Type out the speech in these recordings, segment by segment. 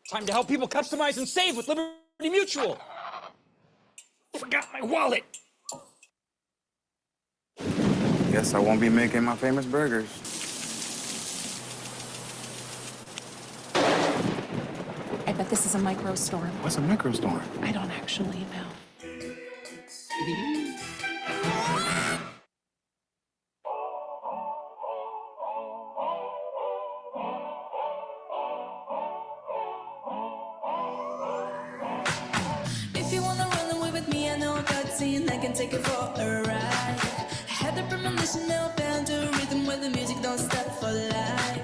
Time to help people customize and save with Liberty Mutual. Forgot my wallet. Guess I won't be making my famous burgers. I bet this is a microstorm. What's a microstorm? I don't actually know. If you wanna run away with me, I know a gut scene, I can take it for a ride. I had the premonition, now found a rhythm where the music don't stop for life.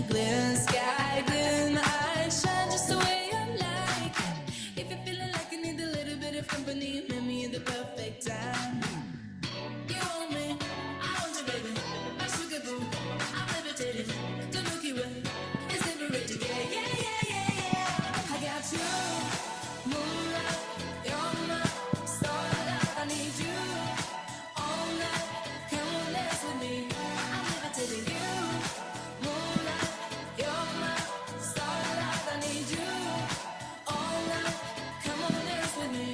Clear sky, clear my eyes, shine just the way I like. If you're feeling like you need a little bit of company, meet me in the perfect time. You want me, I want you, baby. My sugar boo, I'm levitating. The Milky Way is liberated, yeah, yeah, yeah, yeah, yeah. I got you. Moonlight, you're my starlight. I need you all night. Come on, dance with me. I'm levitating you. Moonlight, you're my starlight. I need you all night. Come on, dance with me.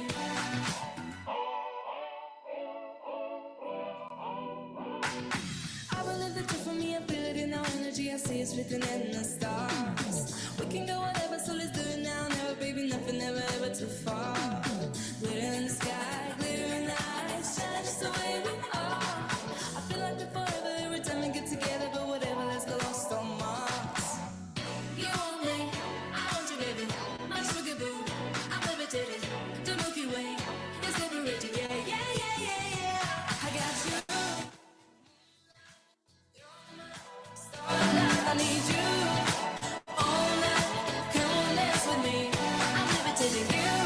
I believe that you're for me. I feel it in our energy. I see it's written in the stars. We can go whatever, so let's do it now. Never, baby, nothing, never, ever too far. Glitter in the sky, glitter in the eyes, shine just the way we are. I feel like we're forever every time we get together, but whatever, let's go lost on Mars. You want me, I want you, baby. My sugar boo, I'm levitating. The Milky Way is liberated, yeah, yeah, yeah, yeah, yeah. I got you. Starlight, I need you all night. Come on, dance with me. I'm levitating you.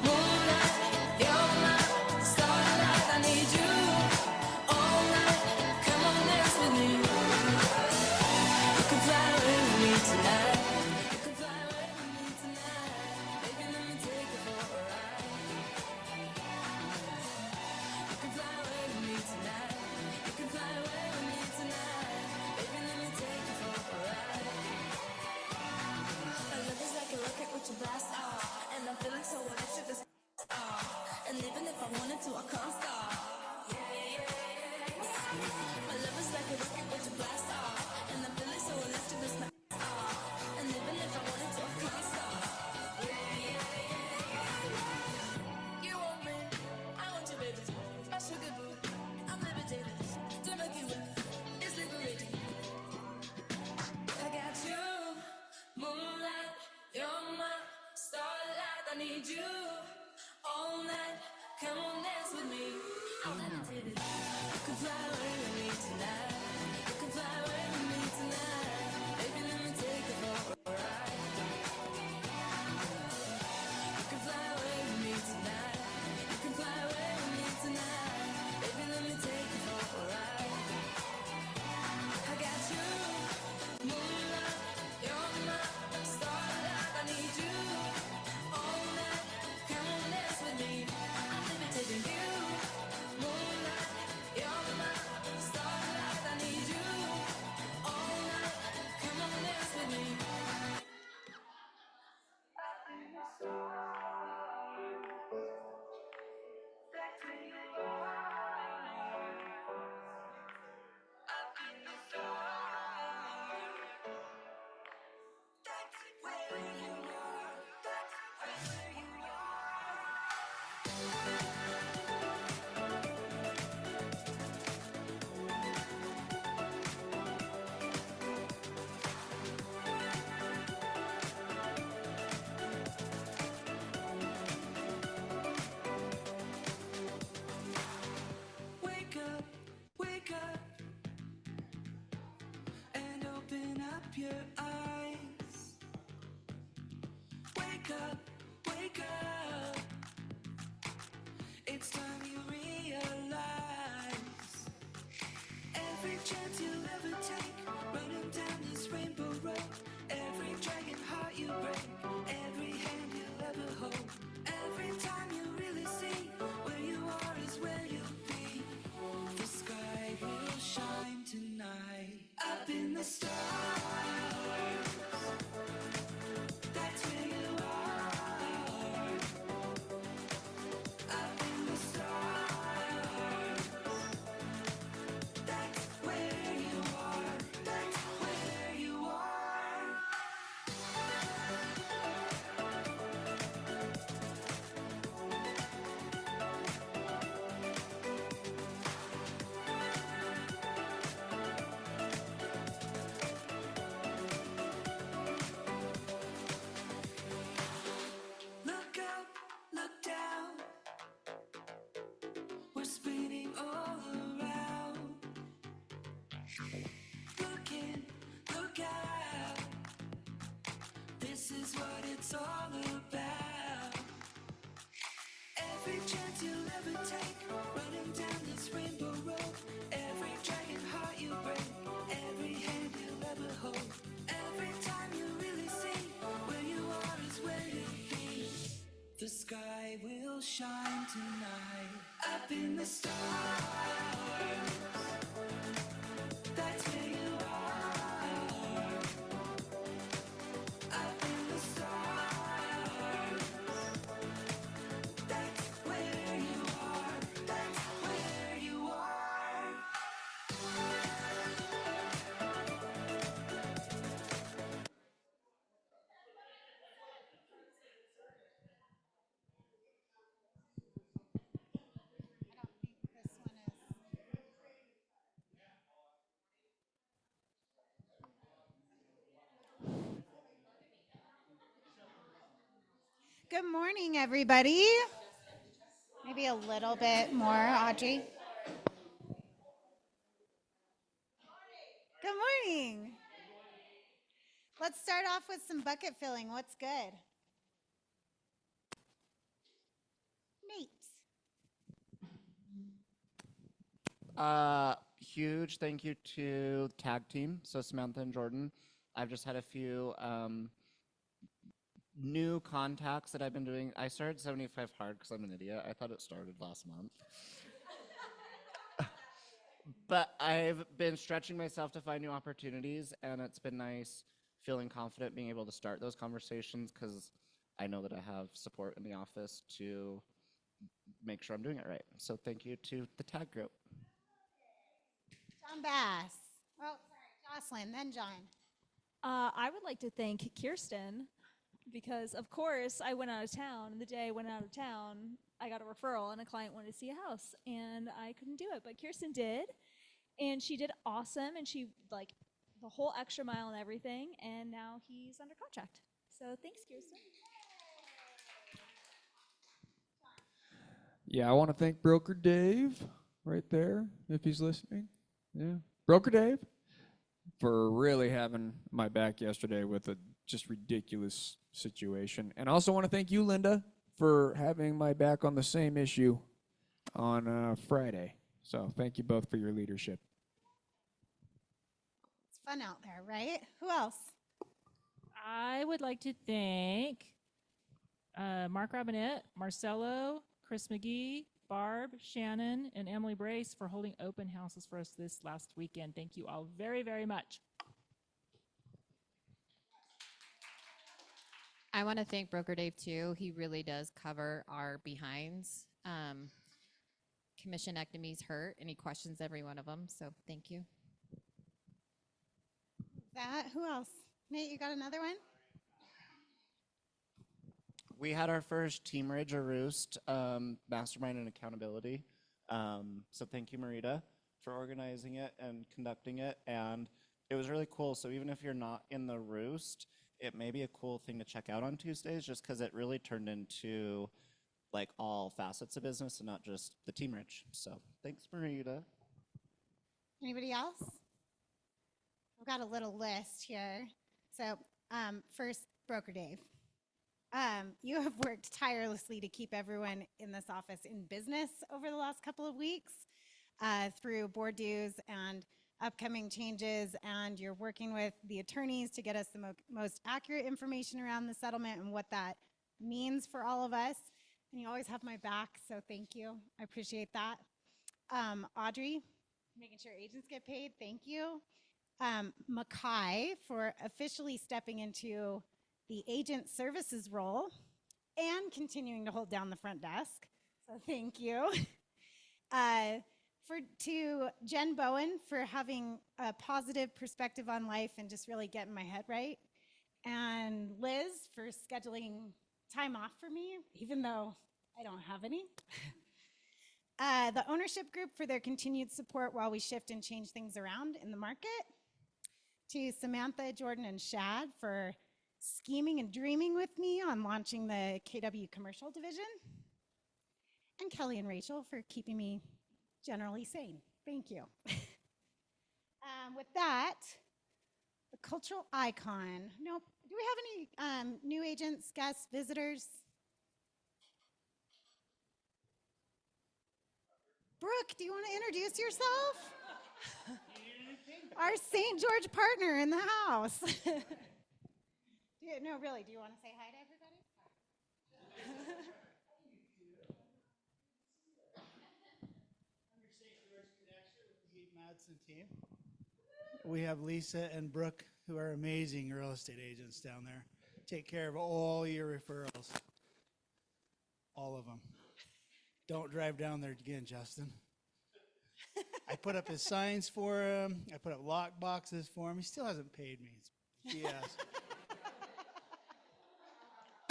Moonlight, you're my starlight. I need you all night. Come on, dance with me. You can fly away with me tonight. You can fly away with me tonight. Baby, let me take you for a ride. You can fly away with me tonight. You can fly away with me tonight. Baby, let me take you for a ride. My love is like a rocket with your blast off, and I'm feeling so electric this off. And even if I wanted to, I can't stop. My love is like a rocket with your blast off, and I'm feeling so electric this off. And even if I wanted to, I can't stop. You want me, I want you, baby. My sugar boo, I'm levitating. The Milky Way is liberating. I got you, moonlight, you're my starlight. I need you all night. Come on, dance with me. I'm levitating. You can fly away with me tonight. You can fly away with me tonight. Baby, let me take you for a ride. You can fly away with me tonight. You can fly away with me tonight. Baby, let me take you for a ride. I got you. Moonlight, you're my starlight. I need you all night. Come on, dance with me. I'm levitating you. Moonlight, you're my starlight. I need you all night. Come on, dance with me. Wake up, and open up your eyes. Wake up. It's time you realize every chance you'll ever take, running down this rainbow road. Every dragon heart you break, every hand you'll ever hold. Every time you really see where you are is where you'll be. The sky will shine tonight. Up in the stars, that's where it's all about. Every chance you'll ever take, running down this rainbow road. Every dragon heart you break, every hand you'll ever hold. Every time you really see where you are is where you'll be. The sky will shine tonight, up in the stars. That's where you are, up in the stars. That's where you are, that's where you are. Good morning, everybody. Maybe a little bit more, Audrey. Good morning. Let's start off with some bucket filling. What's good? Nate. Huge thank you to tag team, so Samantha and Jordan. I've just had a few new contacts that I've been doing. I started 75 Hard because I'm an idiot. I thought it started last month. But I've been stretching myself to find new opportunities, and it's been nice feeling confident being able to start those conversations because I know that I have support in the office to make sure I'm doing it right. So thank you to the tag group. John Bass. Oh, sorry, Jocelyn, then John. I would like to thank Kirsten because, of course, I went out of town. And the day I went out of town, I got a referral and a client wanted to see a house, and I couldn't do it. But Kirsten did, and she did awesome, and she, like, the whole extra mile and everything, and now he's under contract. So thanks, Kirsten. Yeah, I want to thank Broker Dave right there, if he's listening. Yeah, Broker Dave, for really having my back yesterday with a just ridiculous situation. And I also want to thank you, Linda, for having my back on the same issue on Friday. So thank you both for your leadership. It's fun out there, right? Who else? I would like to thank Mark Robinette, Marcelo, Chris McGee, Barb, Shannon, and Emily Brace for holding open houses for us this last weekend. Thank you all very, very much. I want to thank Broker Dave too. He really does cover our behinds. Commissionectomies hurt, and he questions every one of them. So thank you. Who else? Nate, you got another one? We had our first Team Ridge or Roost mastermind and accountability. So thank you, Marita, for organizing it and conducting it. And it was really cool. So even if you're not in the Roost, it may be a cool thing to check out on Tuesdays just because it really turned into like all facets of business and not just the Team Ridge. So thanks, Marita. Anybody else? I've got a little list here. So first, Broker Dave. You have worked tirelessly to keep everyone in this office in business over the last couple of weeks through board dues and upcoming changes, and you're working with the attorneys to get us the most accurate information around the settlement and what that means for all of us. And you always have my back, so thank you. I appreciate that. Audrey, making sure agents get paid, thank you. Makai for officially stepping into the agent services role and continuing to hold down the front desk. So thank you. To Jen Bowen for having a positive perspective on life and just really getting my head right. And Liz for scheduling time off for me, even though I don't have any. The ownership group for their continued support while we shift and change things around in the market. To Samantha, Jordan, and Shad for scheming and dreaming with me on launching the KW commercial division. And Kelly and Rachel for keeping me generally sane. Thank you. With that, A cultural icon. Nope. Do we have any new agents, guests, visitors? Brooke, do you want to introduce yourself? Our St. George partner in the house. No, really, do you want to say hi to everybody? Under St. George Connection with the Heath Madsen team. We have Lisa and Brooke, who are amazing real estate agents down there. Take care of all your referrals. All of them. Don't drive down there again, Justin. I put up his signs for him. I put up lock boxes for him. He still hasn't paid me. It's BS.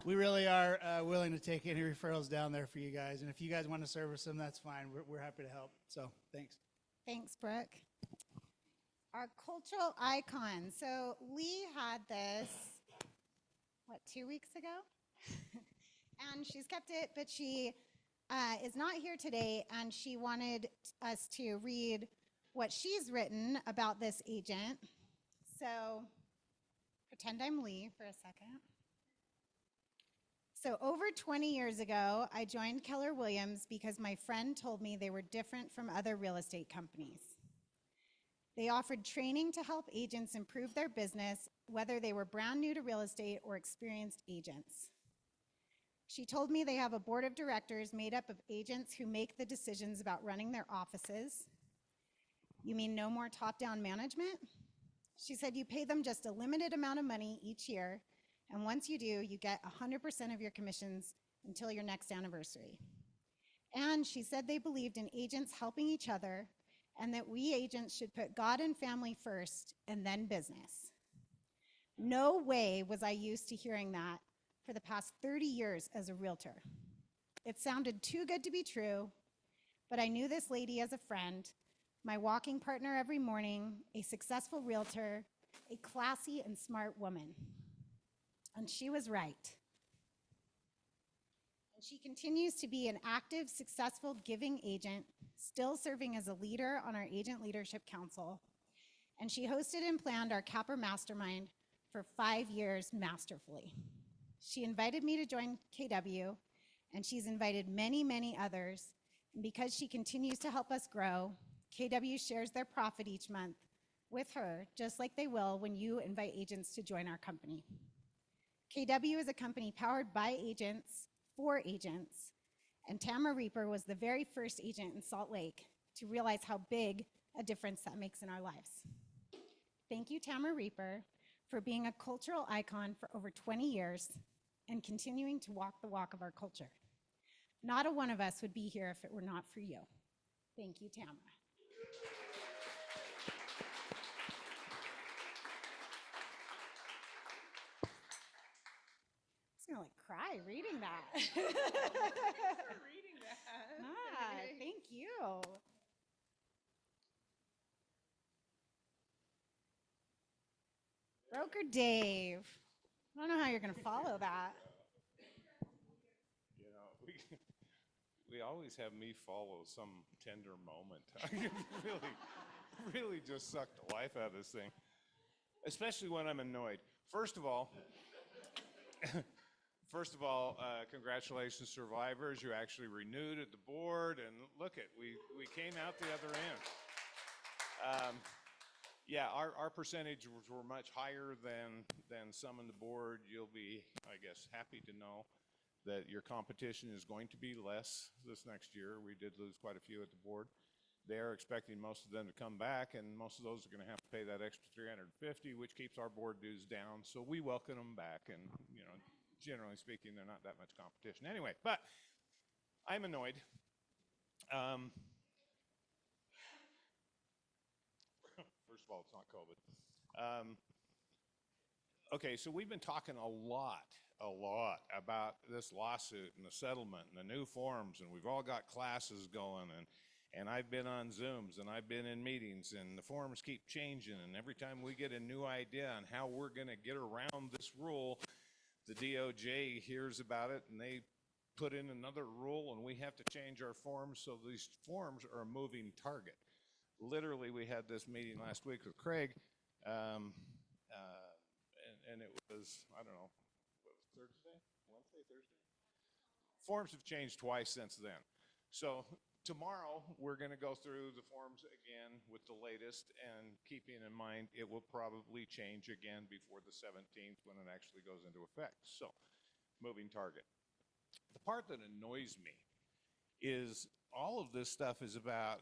We really are willing to take any referrals down there for you guys. And if you guys want to service them, that's fine. We're happy to help. So thanks. Thanks, Brooke. Our cultural icon. So Lee had this, 2 weeks ago? And she's kept it, but she is not here today, and she wanted us to read what she's written about this agent. So pretend I'm Lee for a second. So over 20 years ago, I joined Keller Williams because my friend told me they were different from other real estate companies. They offered training to help agents improve their business, whether they were brand new to real estate or experienced agents. She told me they have a board of directors made up of agents who make the decisions about running their offices. You mean no more top-down management? She said you pay them just a limited amount of money each year, and once you do, you get 100% of your commissions until your next anniversary. And she said they believed in agents helping each other, and that we agents should put God and family first and then business. No way was I used to hearing that for the past 30 years as a realtor. It sounded too good to be true, but I knew this lady as a friend, my walking partner every morning, a successful realtor, a classy and smart woman. And she was right. And she continues to be an active, successful, giving agent, still serving as a leader on our Agent Leadership Council. And she hosted and planned our Capper Mastermind for 5 years masterfully. She invited me to join KW, and she's invited many, many others. And because she continues to help us grow, KW shares their profit each month with her, just like they will when you invite agents to join our company. KW is a company powered by agents, for agents, and Tamara Reaper was the very first agent in Salt Lake to realize how big a difference that makes in our lives. Thank you, Tamara Reaper, for being a cultural icon for over 20 years and continuing to walk the walk of our culture. Not a one of us would be here if it were not for you. Thank you, Tamara. I was gonna cry reading that. Reading that. Thank you. Broker Dave. I don't know how you're going to follow that. You know, we always have me follow some tender moment. really just suck the life out of this thing, especially when I'm annoyed. First of all, congratulations, survivors. You actually renewed at the board, and look at we came out the other end. Yeah, our percentages were much higher than some on the board. You'll be, I guess, happy to know that your competition is going to be less this next year. We did lose quite a few at the board. They're expecting most of them to come back, and most of those are going to have to pay that extra $350, which keeps our board dues down. So we welcome them back, and you know, generally speaking, they're not that much competition anyway. But I'm annoyed. First of all, it's not COVID. Okay, so we've been talking a lot about this lawsuit and the settlement and the new forms, and we've all got classes going, and I've been on Zooms, and I've been in meetings, and the forms keep changing, and every time we get a new idea on how we're going to get around this rule, the DOJ hears about it, and they put in another rule, and we have to change our forms, so these forms are a moving target. Literally, we had this meeting last week with Craig. was, I don't know, Thursday? Wednesday, Thursday? Forms have changed twice since then. So tomorrow, we're going to go through the forms again with the latest, and keeping in mind it will probably change again before the 17th when it actually goes into effect. So, moving target. The part that annoys me is all of this stuff is about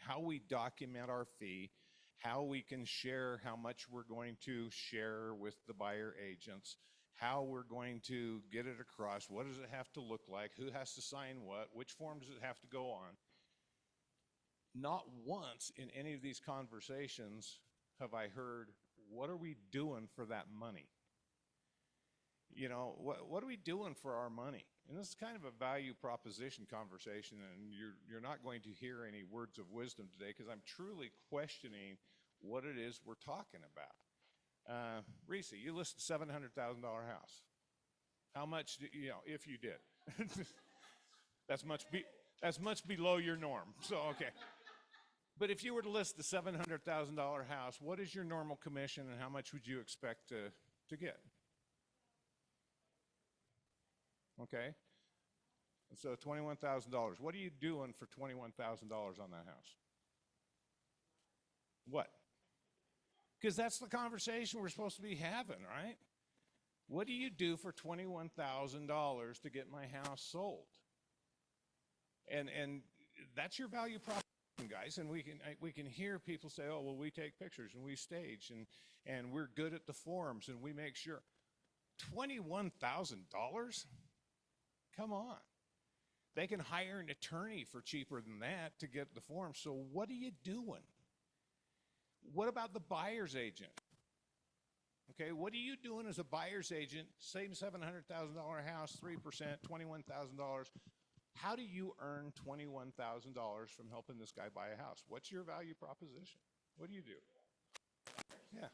how we document our fee, how we can share how much we're going to share with the buyer agents, how we're going to get it across, what does it have to look like, who has to sign what, which form does it have to go on. Not once in any of these conversations have I heard, what are we doing for that money? You know, what are we doing for our money? And this is kind of a value proposition conversation, and you're not going to hear any words of wisdom today because I'm truly questioning what it is we're talking about. Reese, you listed a $700,000 house. How much, if you did? That's much below your norm, so okay. But if you were to list a $700,000 house, what is your normal commission and how much would you expect to get? Okay, so $21,000. What are you doing for $21,000 on that house? What? Because that's the conversation we're supposed to be having, right? What do you do for $21,000 to get my house sold? And that's your value proposition, guys. And we can hear people say, oh, well, we take pictures and we stage and we're good at the forms and we make sure. $21,000? Come on. They can hire an attorney for cheaper than that to get the form. So what are you doing? What about the buyer's agent? Okay, what are you doing as a buyer's agent? Same $700,000 house, 3%, $21,000. How do you earn $21,000 from helping this guy buy a house? What's your value proposition? What do you do? Yeah.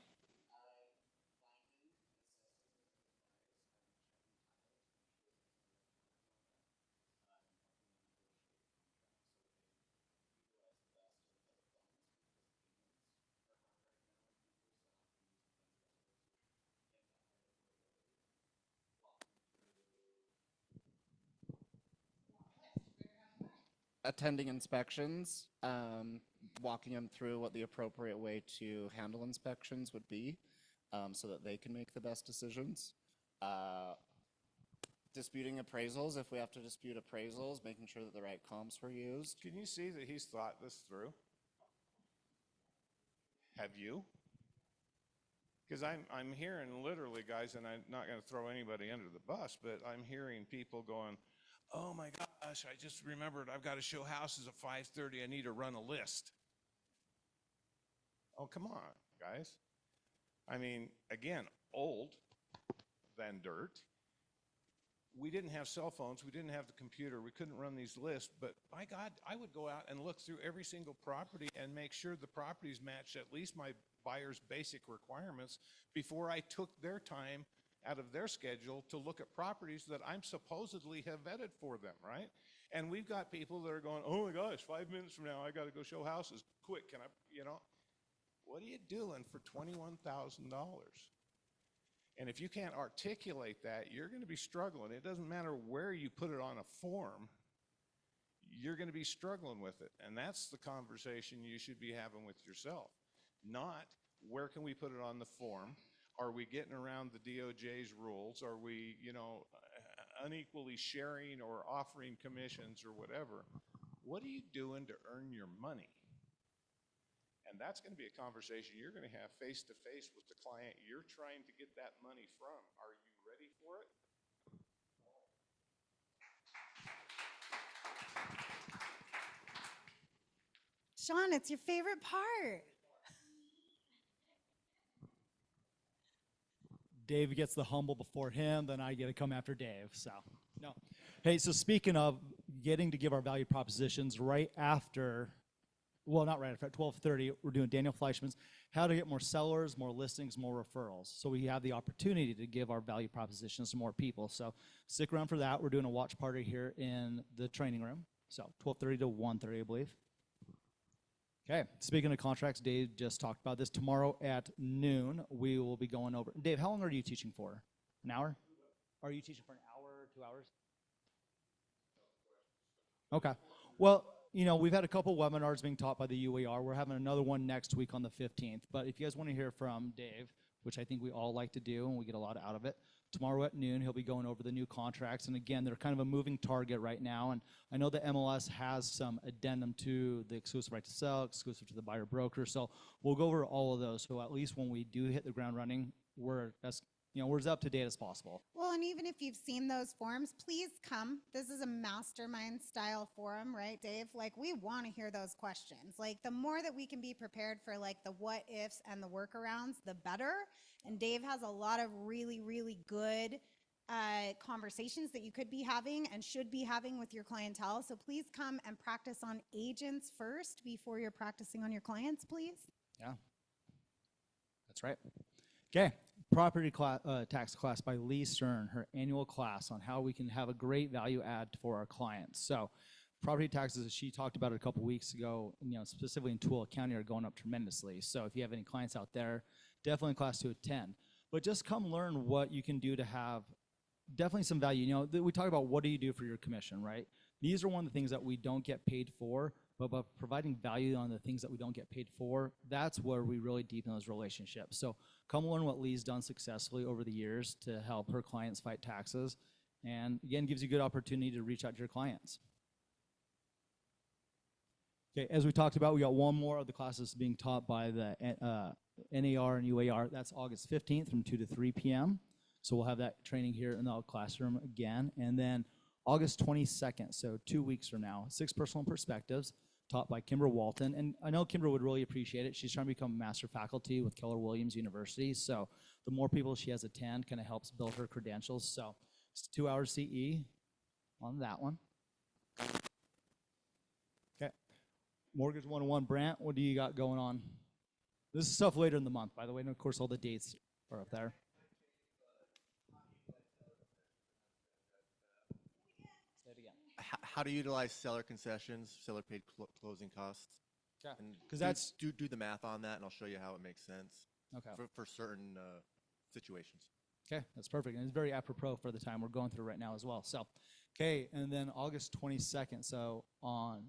Attending inspections, walking them through what the appropriate way to handle inspections would be, so that they can make the best decisions. Disputing appraisals, if we have to dispute appraisals, making sure that the right comps were used. Can you see that he's thought this through? Have you? Because I'm hearing literally, guys, and I'm not going to throw anybody under the bus, but I'm hearing people going, oh my gosh, I just remembered I've got to show houses at 5:30. I need to run a list. Oh, come on, guys. I mean, again, old than dirt. We didn't have cell phones. We didn't have the computer. We couldn't run these lists. But by God, I would go out and look through every single property and make sure the properties matched at least my buyer's basic requirements before I took their time out of their schedule to look at properties that I'm supposedly have vetted for them, right? And we've got people that are going, oh my gosh, 5 minutes from now, I got to go show houses. Quick, can I, what are you doing for $21,000? And if you can't articulate that, you're going to be struggling. It doesn't matter where you put it on a form, you're going to be struggling with it. And that's the conversation you should be having with yourself. Not where can we put it on the form? Are we getting around the DOJ's rules? Are we, unequally sharing or offering commissions or whatever? What are you doing to earn your money? And that's going to be a conversation you're going to have face-to-face with the client you're trying to get that money from. Are you ready for it? Sean, it's your favorite part. Dave gets the humble before him, then I get to come after Dave. So, no. Hey, so speaking of getting to give our value propositions right after, well, not right after, at 12:30, we're doing Daniel Fleischman's How to Get More Sellers, More Listings, More Referrals. So we have the opportunity to give our value propositions to more people. So stick around for that. We're doing a watch party here in the training room. So 12:30 to 1:30, I believe. Okay, speaking of contracts, Dave just talked about this. Tomorrow at noon, we will be going over. Dave, how long are you teaching for? An hour? Are you teaching for an hour or 2 hours? Okay. Well, you know, we've had a couple webinars being taught by the UAR. We're having another one next week on the 15th. But if you guys want to hear from Dave, which I think we all like to do and we get a lot out of it, tomorrow at noon he'll be going over the new contracts. And again, they're kind of a moving target right now. And I know the MLS has some addendum to the exclusive right to sell, exclusive to the buyer broker. So we'll go over all of those. So at least when we do hit the ground running, we're as up to date as possible. Well, and even if you've seen those forums, please come. This is a mastermind style forum, right, Dave? Like, we want to hear those questions. Like, the more that we can be prepared for like the what ifs and the workarounds, the better. And Dave has a lot of really, really good conversations that you could be having and should be having with your clientele. So please come and practice on agents first before you're practicing on your clients, please. Yeah, that's right. Okay, property tax class by Lee Stern, her annual class on how we can have a great value add for our clients. So property taxes, as she talked about it a couple weeks ago, you know, specifically in Tooele County, are going up tremendously. So if you have any clients out there, definitely a class to attend. But just come learn what you can do to have definitely some value. You know, we talk about what do you do for your commission, right? These are one of the things that we don't get paid for, but by providing value on the things that we don't get paid for, that's where we really deepen those relationships. So come learn what Lee's done successfully over the years to help her clients fight taxes. And again, gives you a good opportunity to reach out to your clients. Okay, as we talked about, we got one more of the classes being taught by the NAR and UAR. That's August 15th from 2 to 3 p.m. So we'll have that training here in the classroom again. And then August 22nd, so 2 weeks from now, 6 Personal Perspectives, taught by Kimber Walton. And I know Kimber would really appreciate it. She's trying to become master faculty with Keller Williams University. So the more people she has attend kind of helps build her credentials. So it's 2 hours CE on that one. Okay. Mortgage 101, Brant, what do you got going on? This is stuff later in the month, by the way. And of course, all the dates are up there. How to utilize seller concessions, seller paid closing costs. Yeah, because that's do the math on that, and I'll show you how it makes sense. Okay. For certain situations. Okay, that's perfect, and it's very apropos for the time we're going through right now as well. So, okay, and then August 22nd. So on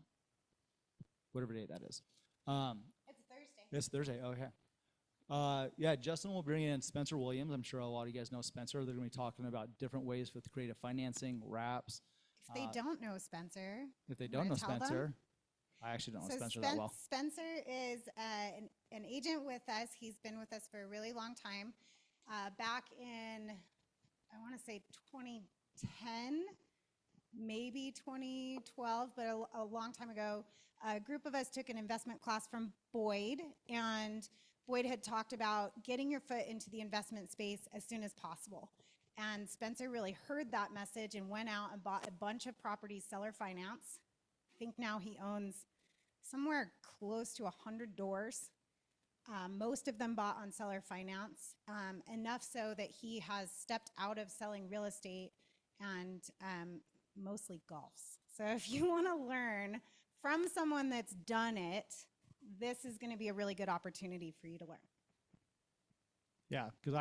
whatever date that is. It's Thursday. It's Thursday. Okay. Yeah, Justin will bring in Spencer Williams. I'm sure a lot of you guys know Spencer. They're going to be talking about different ways with creative financing, wraps. If they don't know Spencer. If they don't know Spencer, I actually don't know So Spencer that well. Spencer is an agent with us. He's been with us for a really long time. Back in, I want to say 2010, maybe 2012, but a long time ago, a group of us took an investment class from Boyd, and Boyd had talked about getting your foot into the investment space as soon as possible. And Spencer really heard that message and went out and bought a bunch of properties seller finance. I think now he owns somewhere close to 100 doors. Most of them bought on seller finance, enough so that he has stepped out of selling real estate and mostly golfs. So if you want to learn from someone that's done it, this is going to be a really good opportunity for you to learn. Yeah, because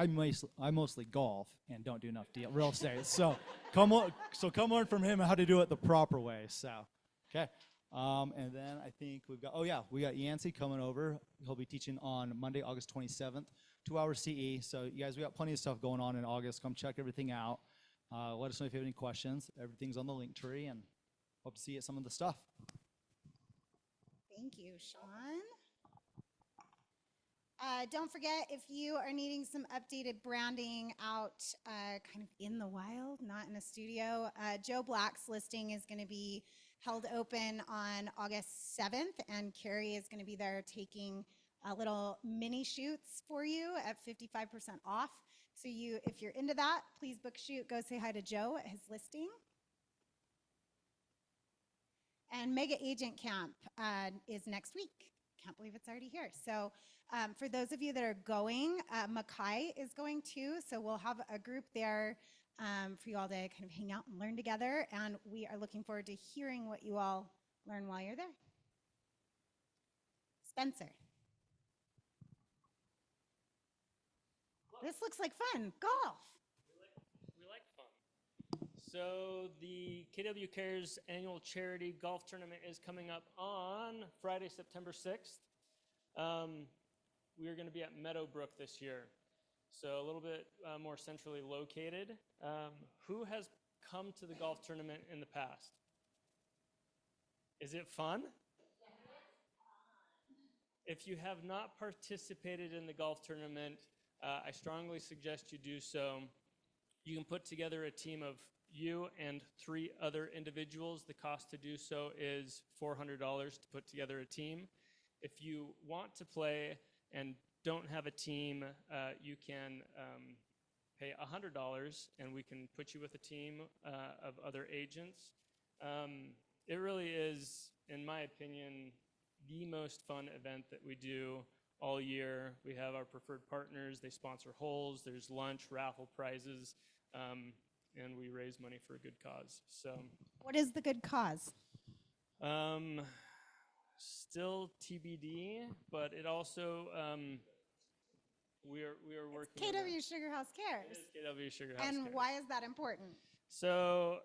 I mostly golf and don't do enough real estate. So come learn from him how to do it the proper way. So, okay. And then I think we got Yancey coming over. He'll be teaching on Monday, August 27th, 2 hours CE. So you guys, we got plenty of stuff going on in August. Come check everything out. Let us know if you have any questions. Everything's on the link tree, and hope to see you at some of the stuff. Thank you, Sean. Don't forget, if you are needing some updated branding out kind of in the wild, not in a studio, Joe Black's listing is going to be held open on August 7th, and Carrie is going to be there taking little mini shoots for you at 55% off. So if you're into that, please book a shoot. Go say hi to Joe at his listing. And Mega Agent Camp is next week. Can't believe it's already here. So for those of you that are going, Makai is going too. So we'll have a group there for you all to kind of hang out and learn together. And we are looking forward to hearing what you all learn while you're there. Spencer. This looks like fun. Golf. So the KW Cares annual charity golf tournament is coming up on Friday, September 6th. We are going to be at Meadowbrook this year, so a little bit more centrally located. Who has come to the golf tournament in the past? Is it fun? If you have not participated in the golf tournament, I strongly suggest you do so. You can put together a team of you and 3 other individuals. The cost to do so is $400 to put together a team. If you want to play and don't have a team, you can pay $100 and we can put you with a team of other agents. It really is, in my opinion, the most fun event that we do all year. We have our preferred partners, they sponsor holes, there's lunch, raffle prizes, and we raise money for a good cause. So, What is the good cause? still TBD, but it also we are working. on that. KW Sugar House Cares. It is KW Sugar House And Cares. why is that important? So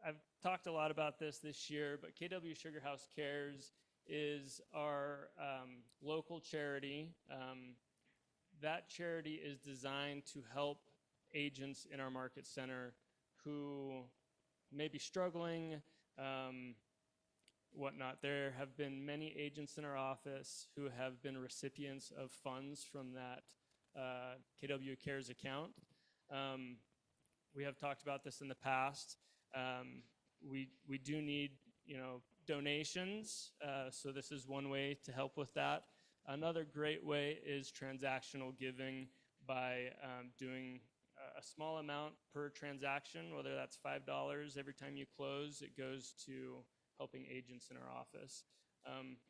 I've talked a lot about this year, but KW Sugar House Cares is our local charity. That charity is designed to help agents in our market center who may be struggling, whatnot. There have been many agents in our office who have been recipients of funds from that KW Cares account. We have talked about this in the past. We do need, donations, so this is one way to help with that. Another great way is transactional giving by doing a small amount per transaction, whether that's $5 every time you close. It goes to helping agents in our office.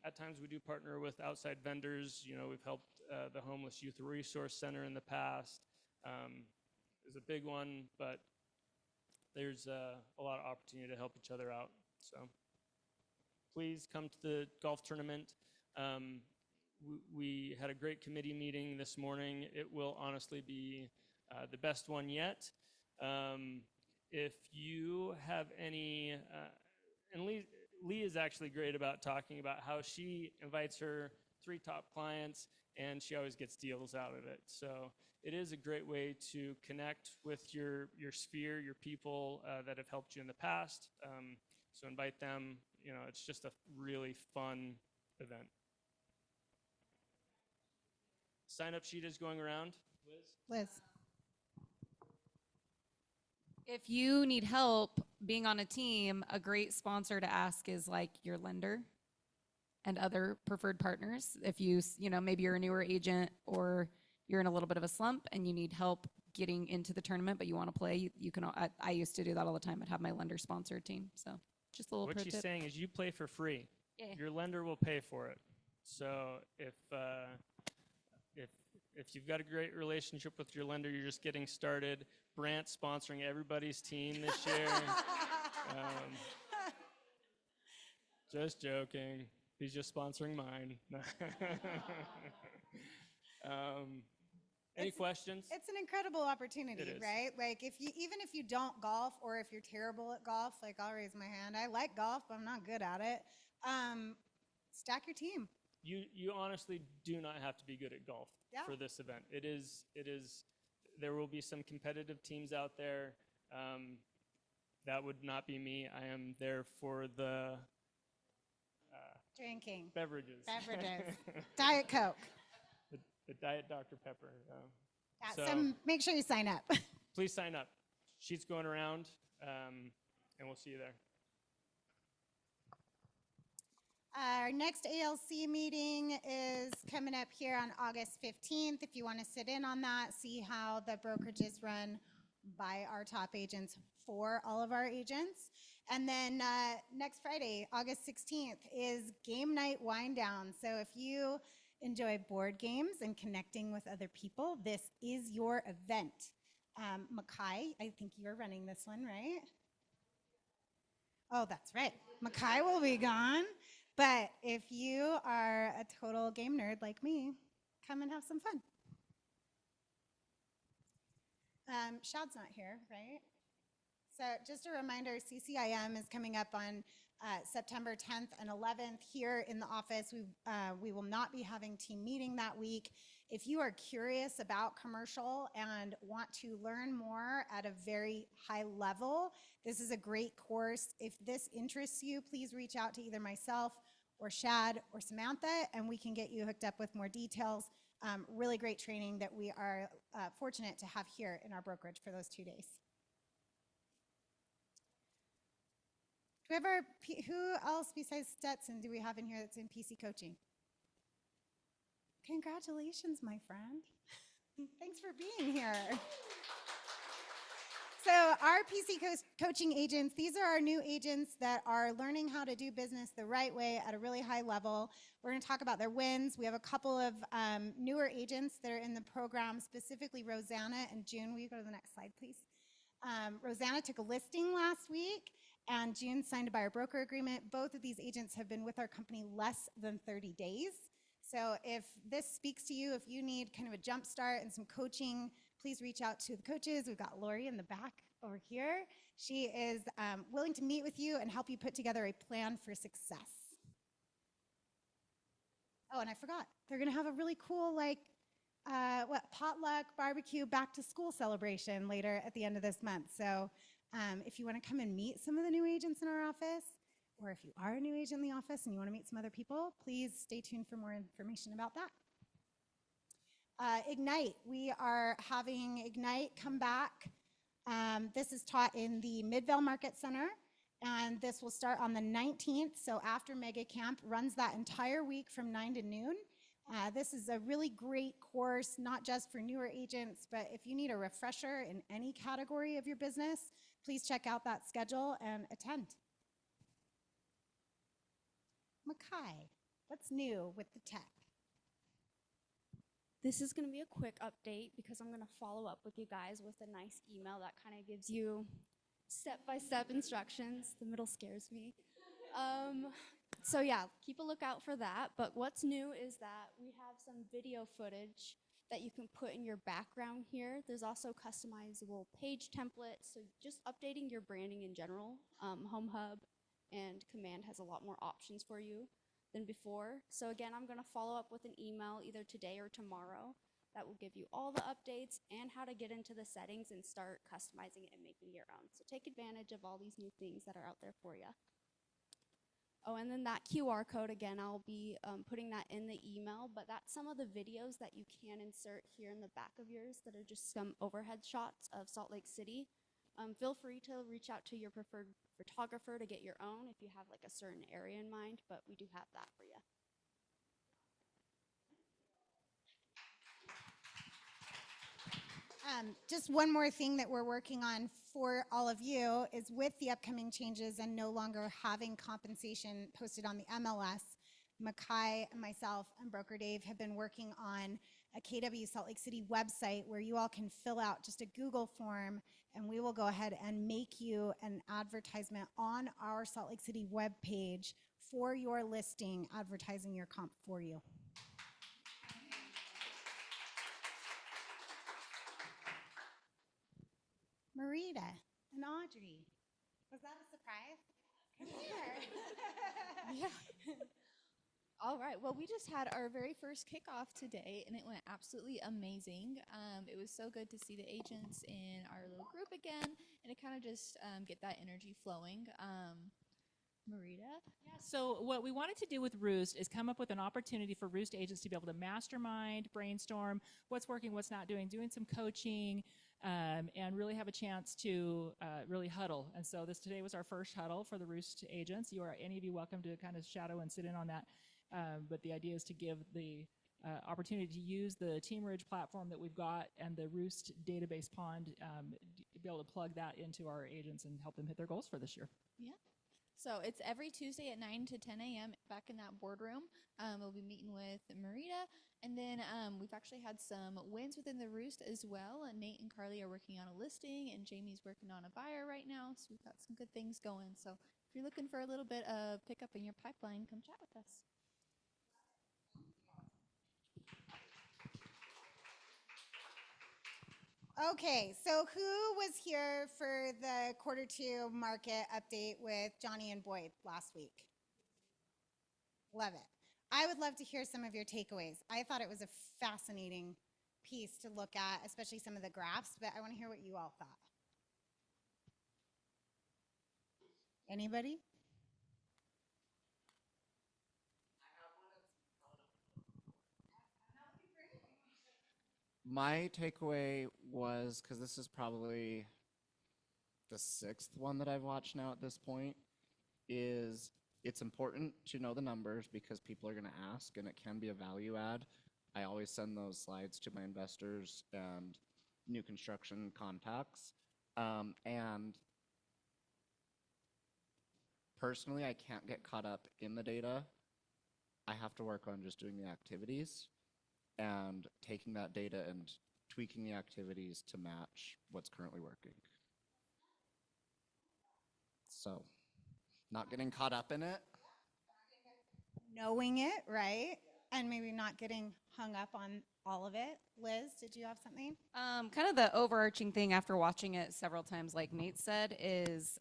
At times we do partner with outside vendors. We've helped the Homeless Youth Resource Center in the past. Is a big one, but there's a lot of opportunity to help each other out. So please come to the golf tournament. We had a great committee meeting this morning. It will honestly be the best one yet. If you have any, and Lee is actually great about talking about how she invites her 3 top clients and she always gets deals out of it. So it is a great way to connect with your sphere, your people that have helped you in the past. So invite them. It's just a really fun event. Sign-up sheet is going around. Liz. If you need help being on a team, a great sponsor to ask is like your lender and other preferred partners. If maybe you're a newer agent or you're in a little bit of a slump and you need help getting into the tournament, but you want to play, you can. I used to do that all the time. I'd have my lender sponsor a team. So just a little. What pro she's tip. saying is you play for free. Yeah. Your lender will pay for it. So if you've got a great relationship with your lender, you're just getting started. Brant's sponsoring everybody's team this year. Just joking. He's just sponsoring mine. Any questions? It's an incredible opportunity, It is. right? Like even if you don't golf or if you're terrible at golf, like I'll raise my hand. I like golf, but I'm not good at it. Stack your team. You honestly do not have to be good at golf for this event. It is. There will be some competitive teams out there. That would not be me. I am there for the Drinking. beverages. Diet Coke. The Diet Dr. Pepper. Yeah, so make sure you sign up. Please sign up. Sheet's going around, and we'll see you there. Our next ALC meeting is coming up here on August 15th. If you want to sit in on that, see how the brokerage is run by our top agents for all of our agents. And then next Friday, August 16th, is Game Night Wind Down. So if you enjoy board games and connecting with other people, this is your event. Makai, I think you're running this one, right? Oh, that's right. Makai will be gone. But if you are a total game nerd like me, come and have some fun. Shad's not here, right? So just a reminder, CCIM is coming up on September 10th and 11th here in the office. We will not be having team meeting that week. If you are curious about commercial and want to learn more at a very high level, this is a great course. If this interests you, please reach out to either myself or Shad or Samantha, and we can get you hooked up with more details. Really great training that we are fortunate to have here in our brokerage for those 2 days. Who else besides Stetson do we have in here that's in PC coaching? Congratulations, my friend. Thanks for being here. So our PC coaching agents, these are our new agents that are learning how to do business the right way at a really high level. We're going to talk about their wins. We have a couple of newer agents that are in the program, specifically Rosanna and June. Will you go to the next slide, please? Rosanna took a listing last week, and June signed a buyer broker agreement. Both of these agents have been with our company less than 30 days. So if this speaks to you, if you need kind of a jump start and some coaching, please reach out to the coaches. We've got Lori in the back over here. She is willing to meet with you and help you put together a plan for success. Oh, and I forgot. They're going to have a really cool, potluck, barbecue, back to school celebration later at the end of this month. So if you want to come and meet some of the new agents in our office, or if you are a new agent in the office and you want to meet some other people, please stay tuned for more information about that. Ignite. We are having Ignite come back. This is taught in the Midvale Market Center, and this will start on the 19th, so after Mega Camp, runs that entire week from 9 to noon. This is a really great course, not just for newer agents, but if you need a refresher in any category of your business, please check out that schedule and attend. Makai, what's new with the tech? This is going to be a quick update because I'm going to follow up with you guys with a nice email that kind of gives you step-by-step instructions. The middle scares me. So yeah, keep a lookout for that. But what's new is that we have some video footage that you can put in your background here. There's also customizable page templates, so just updating your branding in general. Home Hub and Command has a lot more options for you than before. So again, I'm going to follow up with an email either today or tomorrow that will give you all the updates and how to get into the settings and start customizing it and making your own. So take advantage of all these new things that are out there for you. Oh, and then that QR code, again, I'll be putting that in the email, but that's some of the videos that you can insert here in the back of yours that are just some overhead shots of Salt Lake City. Feel free to reach out to your preferred photographer to get your own if you have like a certain area in mind, but we do have that for you. Just one more thing that we're working on for all of you is with the upcoming changes and no longer having compensation posted on the MLS, Makai, myself, and Broker Dave have been working on a KW Salt Lake City website where you all can fill out just a Google form, and we will go ahead and make you an advertisement on our Salt Lake City webpage for your listing, advertising your comp for you. Marita and Audrey, was that a surprise? Come here. Yeah. All right. Well, we just had our very first kickoff today, and it went absolutely amazing. It was so good to see the agents in our little group again, and to kind of just get that energy flowing. Marita? Yeah, so what we wanted to do with Roost is come up with an opportunity for Roost agents to be able to mastermind, brainstorm, what's working, what's not doing some coaching, and really have a chance to really huddle. And so today was our first huddle for the Roost agents. Any of you welcome to kind of shadow and sit in on that. But the idea is to give the opportunity to use the TeamRidge platform that we've got and the Roost database pond, be able to plug that into our agents and help them hit their goals for this year. Yeah. So it's every Tuesday at 9 to 10 a.m. back in that boardroom. We'll be meeting with Marita. And then we've actually had some wins within the Roost as well. And Nate and Carly are working on a listing, and Jamie's working on a buyer right now. So we've got some good things going. So if you're looking for a little bit of pickup in your pipeline, come chat with us. Okay, so who was here for the Q2 market update with Johnny and Boyd last week? Love it. I would love to hear some of your takeaways. I thought it was a fascinating piece to look at, especially some of the graphs, but I want to hear what you all thought. Anybody? My takeaway was, because this is probably the 6th one that I've watched now at this point, is it's important to know the numbers because people are going to ask and it can be a value add. I always send those slides to my investors and new construction contacts. And personally, I can't get caught up in the data. I have to work on just doing the activities and taking that data and tweaking the activities to match what's currently working. So, not getting caught up in it. Knowing it, right? And maybe not getting hung up on all of it. Liz, did you have something? Kind of the overarching thing after watching it several times, like Nate said, is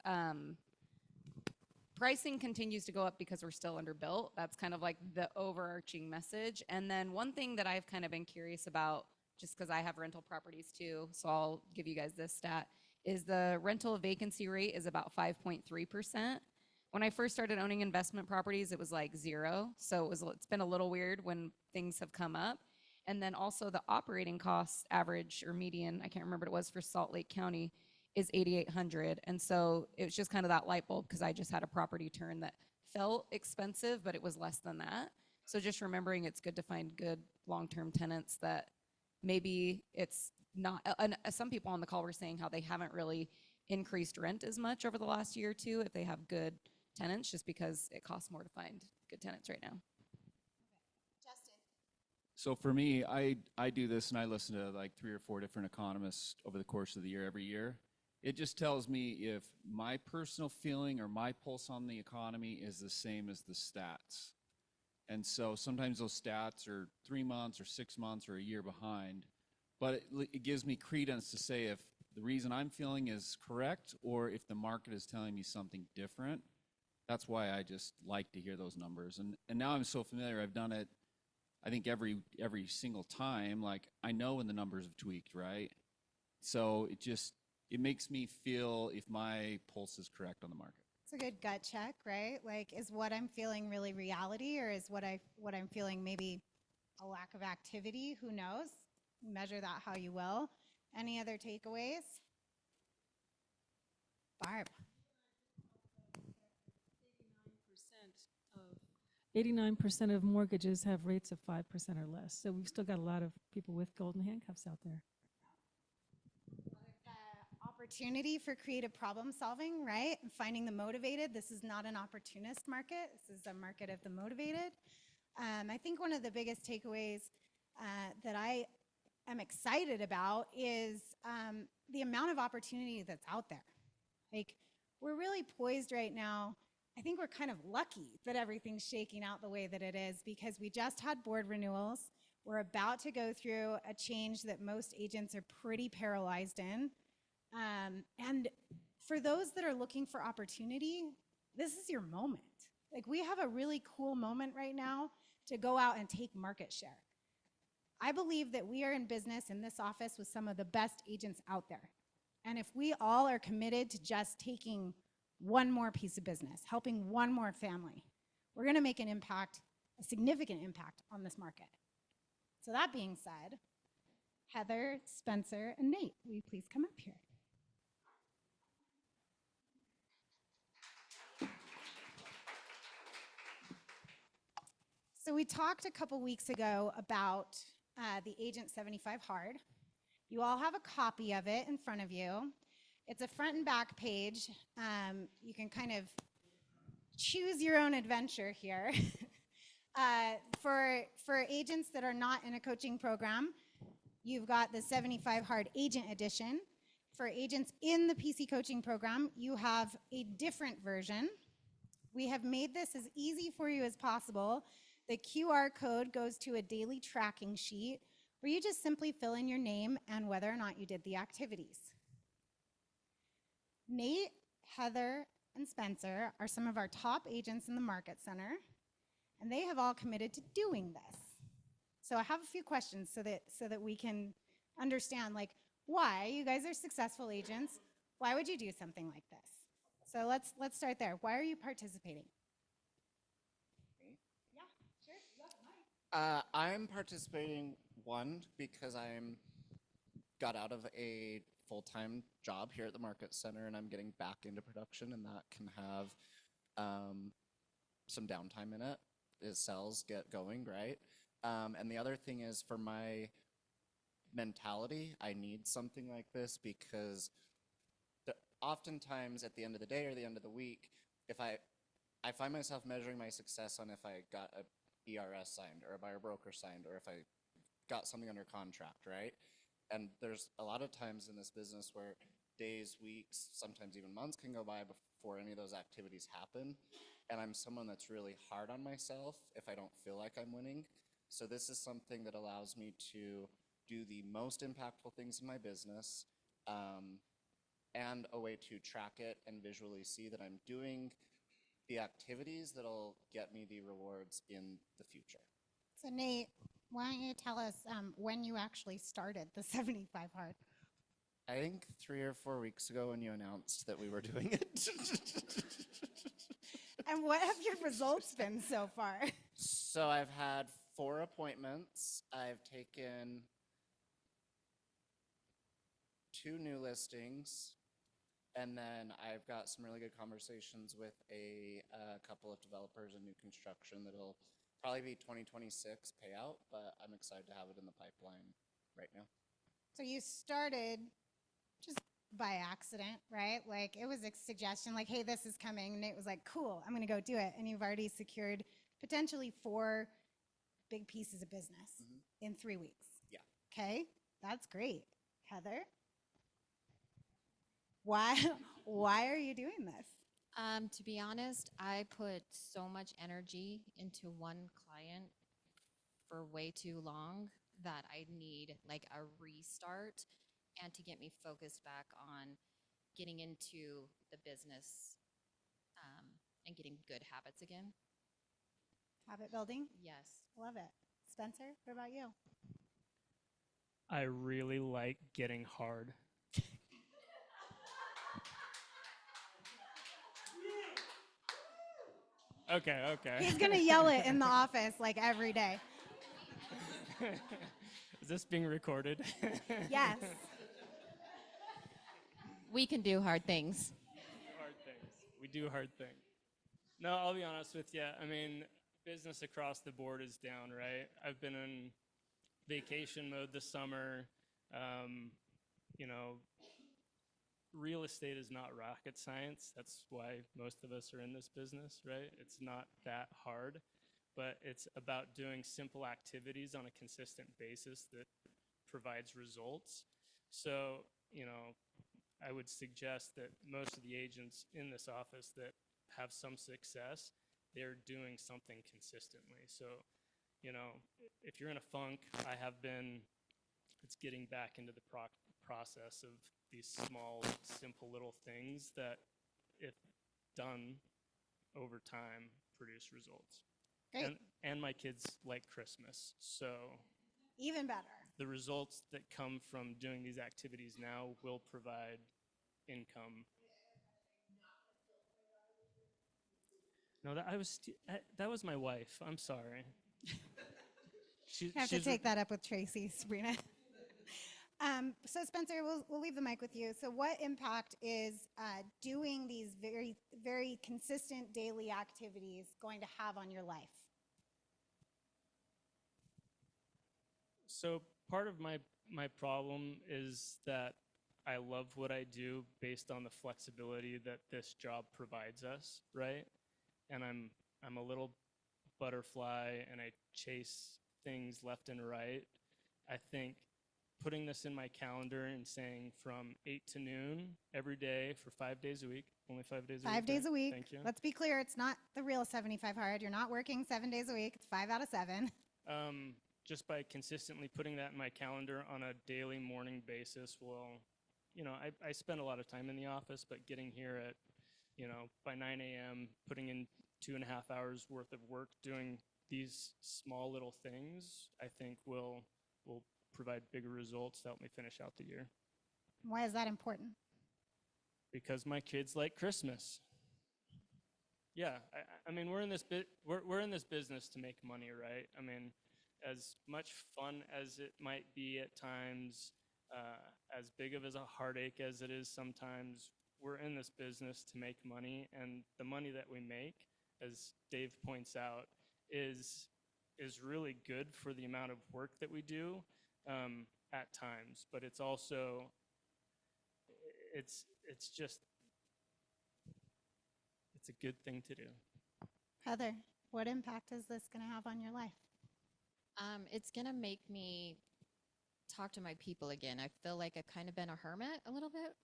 pricing continues to go up because we're still underbuilt. That's kind of like the overarching message. And then one thing that I've kind of been curious about, just because I have rental properties too, so I'll give you guys this stat, is the rental vacancy rate is about 5.3%. When I first started owning investment properties, it was like 0. So it's been a little weird when things have come up. And then also the operating cost average or median, I can't remember what it was for Salt Lake County, is $8,800. And so it was just kind of that light bulb because I just had a property turn that felt expensive, but it was less than that. So just remembering it's good to find good long-term tenants that maybe it's not, and some people on the call were saying how they haven't really increased rent as much over the last year or two if they have good tenants, just because it costs more to find good tenants right now. Justin. So for me, I do this and I listen to like 3 or 4 different economists over the course of the year every year. It just tells me if my personal feeling or my pulse on the economy is the same as the stats. And so sometimes those stats are 3 months or 6 months or a year behind, but it gives me credence to say if the reason I'm feeling is correct or if the market is telling me something different. That's why I just like to hear those numbers. And now I'm so familiar, I've done it, I think every single time, like I know when the numbers have tweaked, right? So it makes me feel if my pulse is correct on the market. It's a good gut check, right? Like, is what I'm feeling really reality, or is what I'm feeling maybe a lack of activity? Who knows? Measure that how you will. Any other takeaways? Barb. 89% of mortgages have rates of 5% or less. So we've still got a lot of people with golden handcuffs out there. Opportunity for creative problem solving, right? And finding the motivated. This is not an opportunist market. This is a market of the motivated. I think one of the biggest takeaways that I am excited about is the amount of opportunity that's out there. Like, we're really poised right now. I think we're kind of lucky that everything's shaking out the way that it is because we just had board renewals. We're about to go through a change that most agents are pretty paralyzed in. And for those that are looking for opportunity, this is your moment. Like, we have a really cool moment right now to go out and take market share. I believe that we are in business in this office with some of the best agents out there. And if we all are committed to just taking one more piece of business, helping one more family, we're going to make an impact, a significant impact on this market. So that being said, Heather, Spencer, and Nate, will you please come up here? So we talked a couple weeks ago about the Agent 75 Hard. You all have a copy of it in front of you. It's a front and back page. You can kind of choose your own adventure here. For agents that are not in a coaching program, you've got the 75 Hard Agent Edition. For agents in the PC coaching program, you have a different version. We have made this as easy for you as possible. The QR code goes to a daily tracking sheet where you just simply fill in your name and whether or not you did the activities. Nate, Heather, and Spencer are some of our top agents in the Market Center, and they have all committed to doing this. So I have a few questions so that we can understand, like, why you guys are successful agents. Why would you do something like this? So let's start there. Why are you participating? Yeah, sure. You got the mic. I'm participating, one, because I'm got out of a full-time job here at the Market Center and I'm getting back into production, and that can have some downtime in it as sales get going, right? And the other thing is, for my mentality, I need something like this because oftentimes at the end of the day or the end of the week, if I find myself measuring my success on if I got a ERS signed or a buyer broker signed or if I got something under contract, right? And there's a lot of times in this business where days, weeks, sometimes even months can go by before any of those activities happen. And I'm someone that's really hard on myself if I don't feel like I'm winning. So this is something that allows me to do the most impactful things in my business, and a way to track it and visually see that I'm doing the activities that'll get me the rewards in the future. So Nate, why don't you tell us when you actually started the 75 Hard? I think 3 or 4 weeks ago when you announced that we were doing it. And what have your results been so far? So I've had 4 appointments. I've taken 2 new listings, and then I've got some really good conversations with a couple of developers and new construction that'll probably be 2026 payout, but I'm excited to have it in the pipeline right now. So you started just by accident, right? Like it was a suggestion like, hey, this is coming. And Nate was like, cool, I'm going to go do it. And you've already secured potentially 4 big pieces of business in 3 weeks. Yeah. Okay, that's great. Heather? Why are you doing this? To be honest, I put so much energy into one client for way too long that I need like a restart and to get me focused back on getting into the business and getting good habits again. Habit building? Yes. Love it. Spencer, what about you? I really like getting hard. Okay. He's going to yell it in the office like every day. Is this being recorded? Yes. We can do hard things. Hard things. We do hard things. No, I'll be honest with you. I mean, business across the board is down, right? I've been in vacation mode this summer. You know, real estate is not rocket science. That's why most of us are in this business, right? It's not that hard, but it's about doing simple activities on a consistent basis that provides results. So, you know, I would suggest that most of the agents in this office that have some success, they're doing something consistently. So, you know, if you're in a funk, I have been, it's getting back into the process of these small, simple little things that, if done over time, produce results. Great. And my kids like Christmas, so even better. the results that come from doing these activities now will provide income. No, that was my wife. I'm sorry. You have to take that up with Tracy, Sabrina. So Spencer, we'll leave the mic with you. So what impact is doing these very, very consistent daily activities going to have on your life? So part of my problem is that I love what I do based on the flexibility that this job provides us, right? And I'm a little butterfly and I chase things left and right. I think putting this in my calendar and saying from 8 to noon every day for 5 days a week, only 5 days a week. 5 days right? a week. Thank you. Let's be clear, it's not the real 75 hard. You're not working 7 days a week. It's 5 out of 7. just by consistently putting that in my calendar on a daily morning basis will, I spend a lot of time in the office, but getting here at, by 9 a.m., putting in 2.5 hours worth of work doing these small little things, I think will provide bigger results to help me finish out the year. Why is that important? Because my kids like Christmas. Yeah, I mean, we're in this business to make money, right? I mean, as much fun as it might be at times, as big of a heartache as it is sometimes, we're in this business to make money, and the money that we make, as Dave points out, is really good for the amount of work that we do at times, but it's also it's a good thing to do. Heather, what impact is this going to have on your life? It's going to make me talk to my people again. I feel like I've kind of been a hermit a little bit.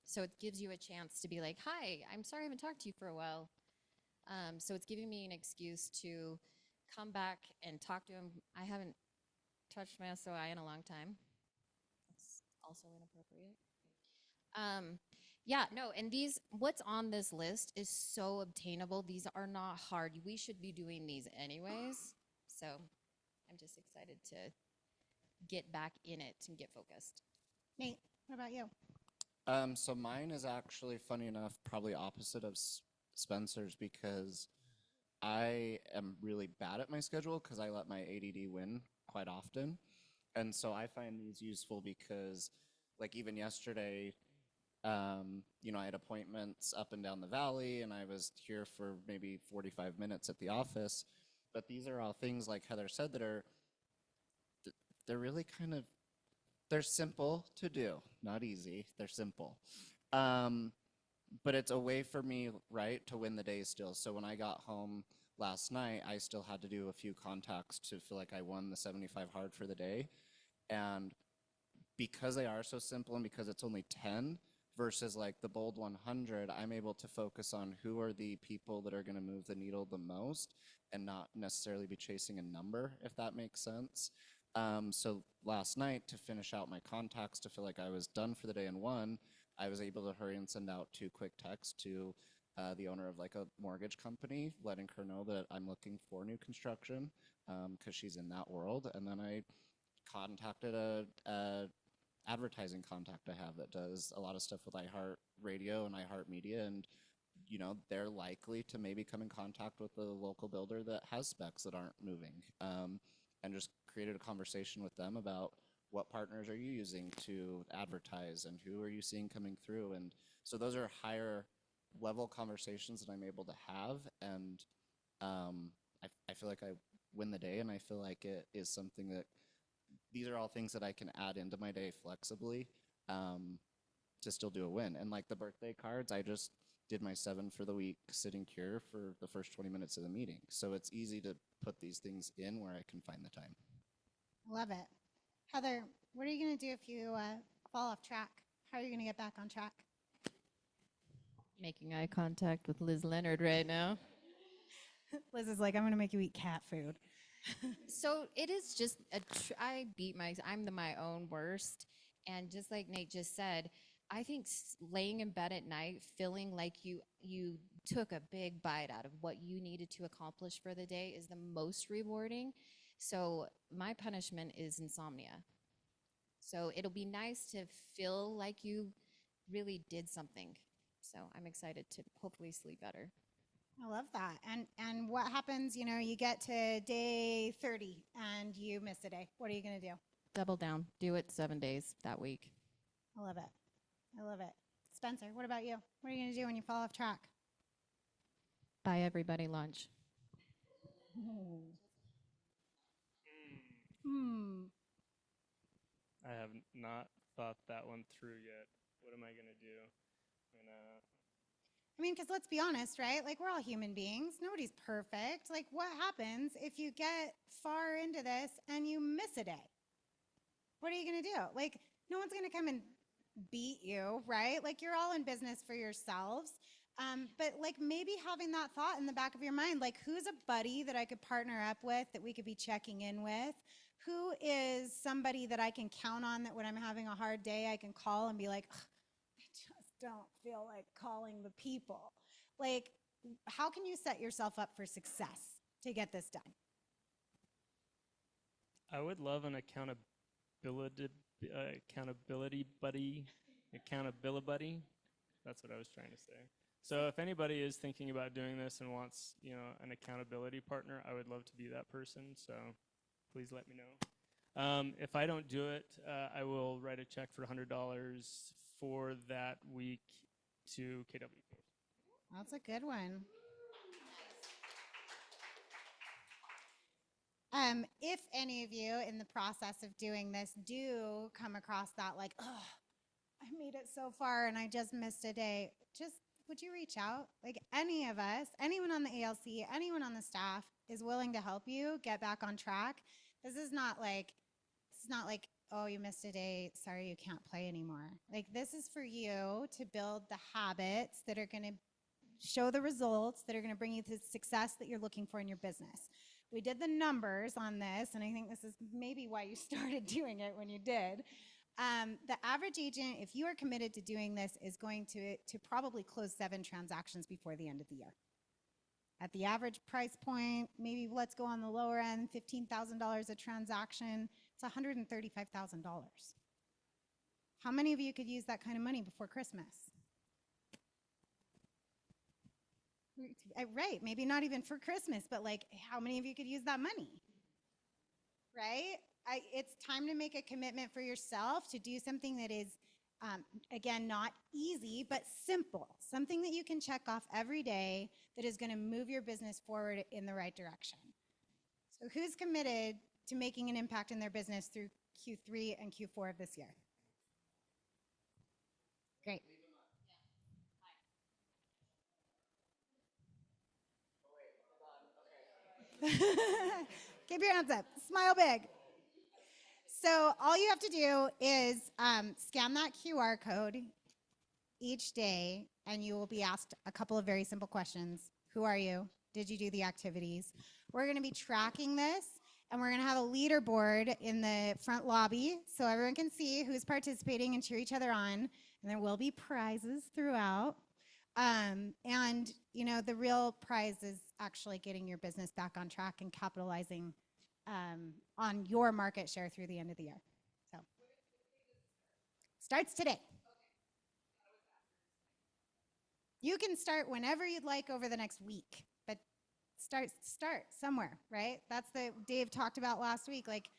So it gives you a chance to be like, hi, I'm sorry I haven't talked to you for a while. So it's giving me an excuse to come back and talk to him. I haven't touched my SOI in a long time. That's also inappropriate. Yeah, no, and what's on this list is so obtainable. These are not hard. We should be doing these anyways. So I'm just excited to get back in it and get focused. Nate, what about you? So mine is actually, funny enough, probably opposite of Spencer's, because I am really bad at my schedule because I let my ADD win quite often. And so I find these useful because, like, even yesterday, I had appointments up and down the valley, and I was here for maybe 45 minutes at the office. But these are all things, like Heather said, that they're really they're simple to do. Not easy, they're simple. But it's a way for me, right, to win the day still. So when I got home last night, I still had to do a few contacts to feel like I won the 75 hard for the day. And because they are so simple and because it's only 10 versus like the bold 100, I'm able to focus on who are the people that are going to move the needle the most and not necessarily be chasing a number, if that makes sense. So last night, to finish out my contacts, to feel like I was done for the day and won, I was able to hurry and send out 2 quick texts to the owner of like a mortgage company, letting her know that I'm looking for new construction because she's in that world. And then I contacted a advertising contact I have that does a lot of stuff with iHeartRadio and iHeartMedia, and they're likely to maybe come in contact with the local builder that has specs that aren't moving, and just created a conversation with them about what partners are you using to advertise and who are you seeing coming through. And so those are higher level conversations that I'm able to have, and I feel like I win the day, and I feel like it is something that these are all things that I can add into my day flexibly to still do a win. And like the birthday cards, I just did my 7 for the week sitting here for the first 20 minutes of the meeting. So it's easy to put these things in where I can find the time. Love it. Heather, what are you going to do if you fall off track? How are you going to get back on track? Making eye contact with Liz Leonard right now. Liz is like, I'm going to make you eat cat food. So it is just I'm my own worst. And just like Nate just said, I think laying in bed at night, feeling like you took a big bite out of what you needed to accomplish for the day is the most rewarding. So my punishment is insomnia. So it'll be nice to feel like you really did something. So I'm excited to hopefully sleep better. I love that. And what happens, you get to day 30 and you miss a day. What are you going to do? Double down. Do it 7 days that week. I love it. I love it. Spencer, what about you? What are you going to do when you fall off track? Buy everybody lunch. I have not thought that one through yet. What am I going to do? Because let's be honest, right? Like, we're all human beings. Nobody's perfect. Like, what happens if you get far into this and you miss a day? What are you going to do? Like, no one's going to come and beat you, right? Like, you're all in business for yourselves. But like maybe having that thought in the back of your mind, like who's a buddy that I could partner up with that we could be checking in with? Who is somebody that I can count on that when I'm having a hard day, I can call and be like, "Ugh, I just don't feel like calling the people." Like, how can you set yourself up for success to get this done? I would love an accountability buddy, accountability buddy. That's what I was trying to say. So if anybody is thinking about doing this and wants, an accountability partner, I would love to be that person. So please let me know. If I don't do it, I will write a check for $100 for that week to KW. That's a good one. If any of you in the process of doing this do come across that like, oh, I made it so far and I just missed a day, just would you reach out? Like any of us, anyone on the ALC, anyone on the staff is willing to help you get back on track. This is not like, oh, you missed a day, sorry you can't play anymore. Like this is for you to build the habits that are going to show the results that are going to bring you the success that you're looking for in your business. We did the numbers on this, and I think this is maybe why you started doing it when you did. The average agent, if you are committed to doing this, is going to probably close 7 transactions before the end of the year. At the average price point, maybe let's go on the lower end, $15,000 a transaction, it's $135,000. How many of you could use that kind of money before Christmas? Right, maybe not even for Christmas, but like how many of you could use that money? Right? It's time to make a commitment for yourself to do something that is, again, not easy, but simple. Something that you can check off every day that is going to move your business forward in the right direction. So who's committed to making an impact in their business through Q3 and Q4 of this year? Great. Keep your hands up. Smile big. So all you have to do is scan that QR code each day, and you will be asked a couple of very simple questions. Who are you? Did you do the activities? We're going to be tracking this, and we're going to have a leaderboard in the front lobby so everyone can see who's participating and cheer each other on. And there will be prizes throughout. And, the real prize is actually getting your business back on track and capitalizing on your market share through the end of the year. So, starts today. You can start whenever you'd like over the next week, but start somewhere, right? That's Dave talked about last week, like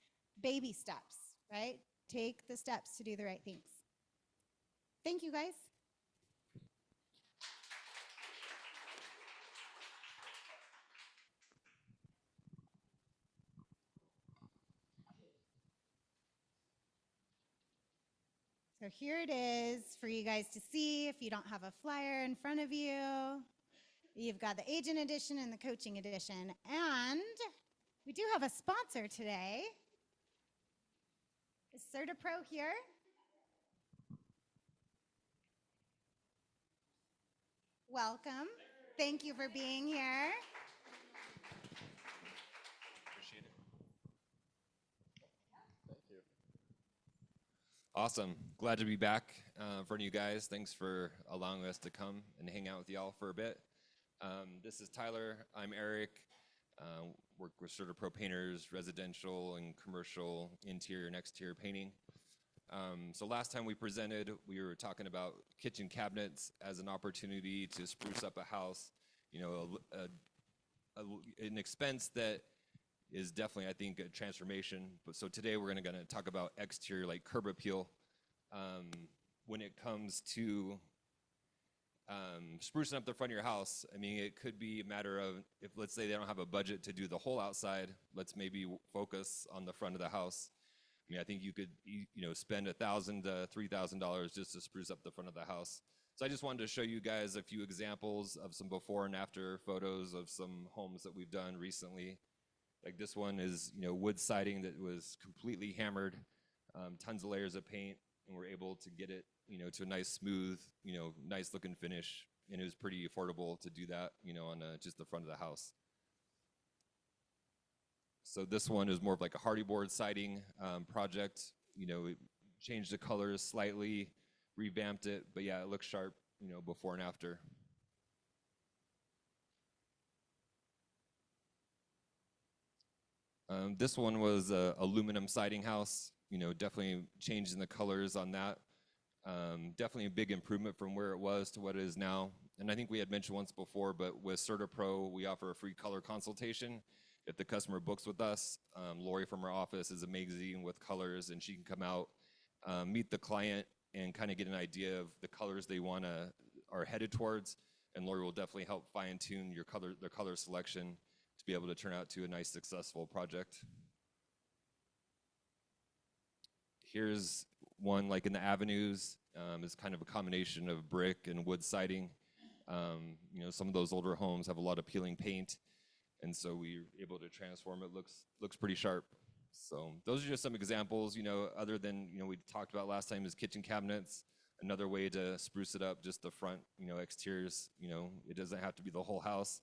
baby steps, right? Take the steps to do the right things. Thank you, guys. So here it is for you guys to see if you don't have a flyer in front of you. You've got the agent edition and the coaching edition. And we do have a sponsor today. Is CertaPro here? Welcome. Thank you for being here. Appreciate it. Thank you. Awesome. Glad to be back in front of you guys. Thanks for allowing us to come and hang out with y'all for a bit. This is Tyler. I'm Eric. Work with CertaPro Painters, residential and commercial interior and exterior painting. So last time we presented, we were talking about kitchen cabinets as an opportunity to spruce up a house. An expense that is definitely, I think, a transformation. But so today we're going to talk about exterior, like curb appeal. When it comes to sprucing up the front of your house, I mean, it could be a matter of, if let's say they don't have a budget to do the whole outside, let's maybe focus on the front of the house. I mean, I think you could, spend $1,000 to $3,000 just to spruce up the front of the house. So I just wanted to show you guys a few examples of some before and after photos of some homes that we've done recently. Like this one is, wood siding that was completely hammered, tons of layers of paint, and we're able to get it, to a nice, smooth, nice looking finish and it was pretty affordable to do that, on just the front of the house. So this one is more of like a hardy board siding project. We changed the colors slightly, revamped it, but yeah, it looks sharp, before and after. This one was a aluminum siding house, definitely changing the colors on that. Definitely a big improvement from where it was to what it is now. And I think we had mentioned once before, but with CertaPro, we offer a free color consultation. If the customer books with us, Lori from our office is amazing with colors, and she can come out, meet the client, and kind of get an idea of the colors they are headed towards. And Lori will definitely help fine-tune their color selection to be able to turn out to a nice, successful project. Here's one like in the avenues. It's kind of a combination of brick and wood siding. Some of those older homes have a lot of peeling paint, and so we're able to transform it. Looks pretty sharp. So those are just some examples. Other than we talked about last time is kitchen cabinets. Another way to spruce it up, just the front, exteriors. It doesn't have to be the whole house.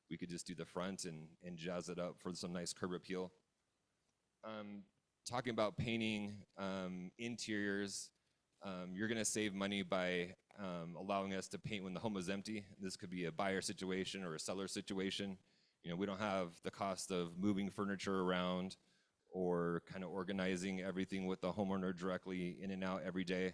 We could just do the front and jazz it up for some nice curb appeal. Talking about painting interiors, you're going to save money by allowing us to paint when the home is empty. This could be a buyer situation or a seller situation. We don't have the cost of moving furniture around or kind of organizing everything with the homeowner directly in and out every day.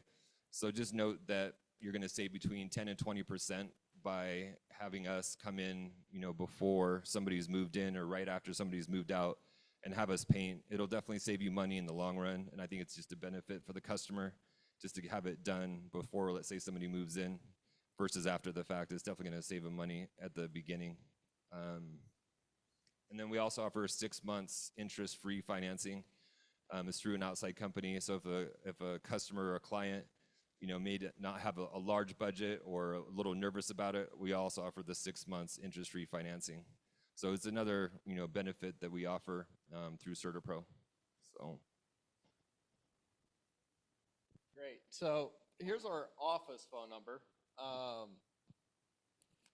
So just note that you're going to save between 10 and 20% by having us come in, before somebody's moved in or right after somebody's moved out and have us paint. It'll definitely save you money in the long run, and I think it's just a benefit for the customer just to have it done before, let's say, somebody moves in versus after the fact. It's definitely going to save them money at the beginning. And then we also offer 6 months interest-free financing. It's through an outside company, so if a customer or a client may not have a large budget or a little nervous about it, we also offer the 6 months interest-free financing. So it's another benefit that we offer through CertaPro. So great. So here's our office phone number.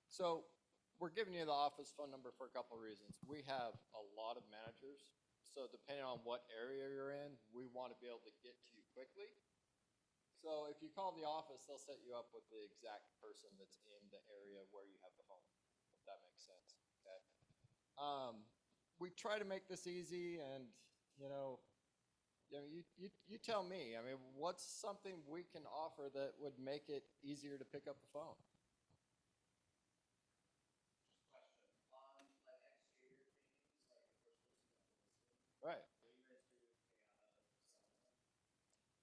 So we're giving you the office phone number for a couple of reasons. We have a lot of managers, so depending on what area you're in, we want to be able to get to you quickly. So if you call the office, they'll set you up with the exact person that's in the area where you have the home, if that makes sense. Okay. We try to make this easy, and you tell me. I mean, what's something we can offer that would make it easier to pick up the phone? Right.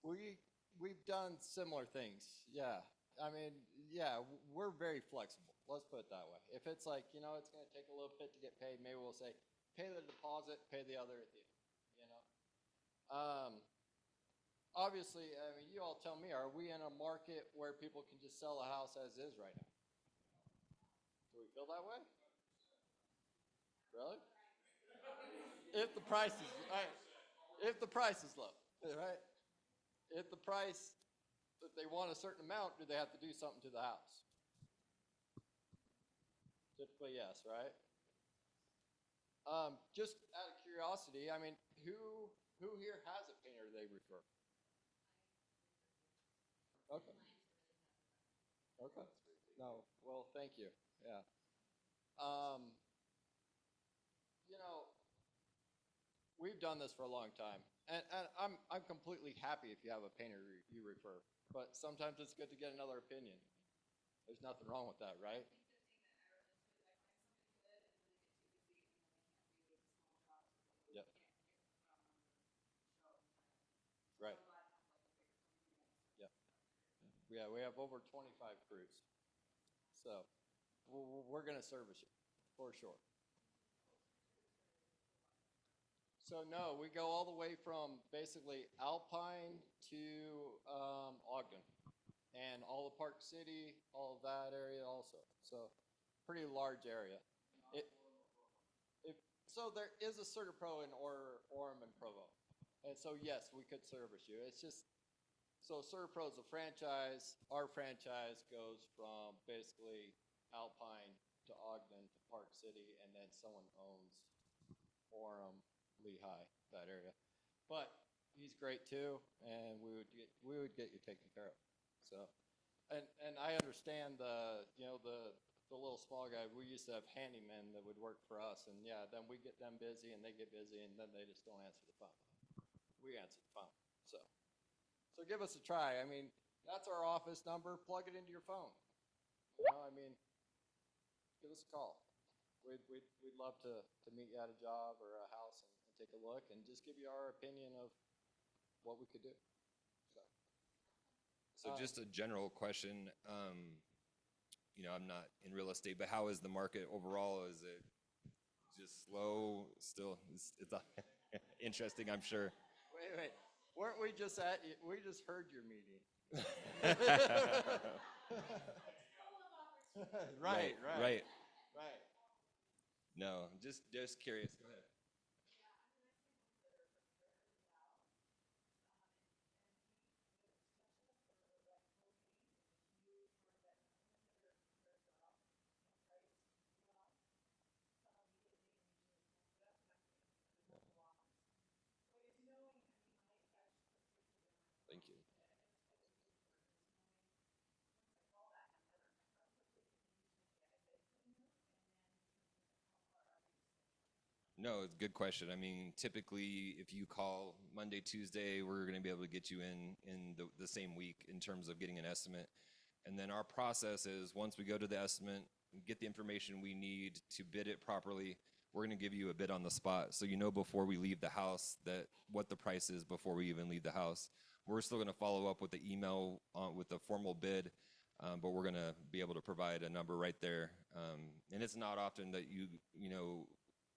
We've done similar things. Yeah. I mean, yeah, we're very flexible. Let's put it that way. If it's like, it's going to take a little bit to get paid, maybe we'll say, pay the deposit, pay the other at the end, Obviously, I mean, you all tell me, are we in a market where people can just sell a house as is right now? Do we feel that way? Really? If the price is right, if the price is low, right? If the price, if they want a certain amount, do they have to do something to the house? Typically, yes, right? Just out of curiosity, I mean, who here has a painter they refer? Okay. Okay. No. Well, thank you. Yeah. We've done this for a long time, and I'm completely happy if you have a painter you refer. But sometimes it's good to get another opinion. There's nothing wrong with that, right? Yep. Right. Yep. Yeah, we have over 25 crews, so we're going to service you for sure. So no, we go all the way from basically Alpine to Ogden, and all of Park City, all of that area also. So pretty large area. So there is a CertaPro in Orem and Provo, and so yes, we could service you. It's just So CertaPro is a franchise. Our franchise goes from basically Alpine to Ogden to Park City, and then someone owns Orem, Lehigh, that area. But he's great too, and we would get you taken care of. So, and I understand the little small guy. We used to have handymen that would work for us, and yeah, then we get them busy and they get busy, and then they just don't answer the phone. We answer the phone. So give us a try. I mean, that's our office number. Plug it into your phone. You know, I mean, give us a call. We'd love to meet you at a job or a house and take a look and just give you our opinion of what we could do. So just a general question. You know, I'm not in real estate, but how is the market overall? Is it just slow still? It's interesting, I'm sure. Wait. Weren't we just we just heard your meeting. Right. No, just curious. Go ahead. Thank you. No, it's a good question. I mean, typically, if you call Monday, Tuesday, we're going to be able to get you in the same week in terms of getting an estimate. And then our process is once we go to the estimate, get the information we need to bid it properly, we're going to give you a bid on the spot. So you know before we leave the house that what the price is before we even leave the house. We're still going to follow up with the email with the formal bid, but we're going to be able to provide a number right there. And it's not often that you know,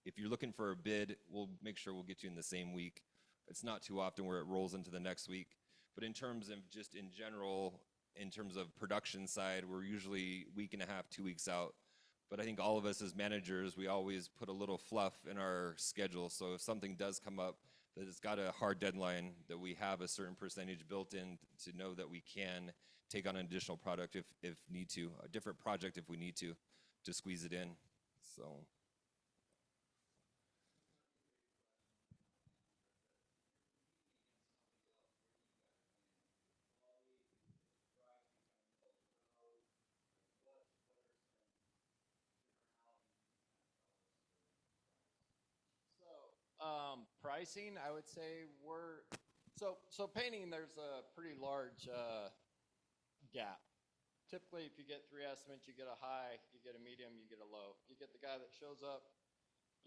if you're looking for a bid, we'll make sure we'll get you in the same week. It's not too often where it rolls into the next week. But in terms of just in general, in terms of production side, we're usually week and a half, 2 weeks out. But I think all of us as managers, we always put a little fluff in our schedule. So if something does come up that it's got a hard deadline, that we have a certain percentage built in to know that we can take on an additional product if need to, a different project if we need to squeeze it in. So. Pricing, I would say so painting, there's a pretty large gap. Typically, if you get 3 estimates, you get a high, you get a medium, you get a low. You get the guy that shows up,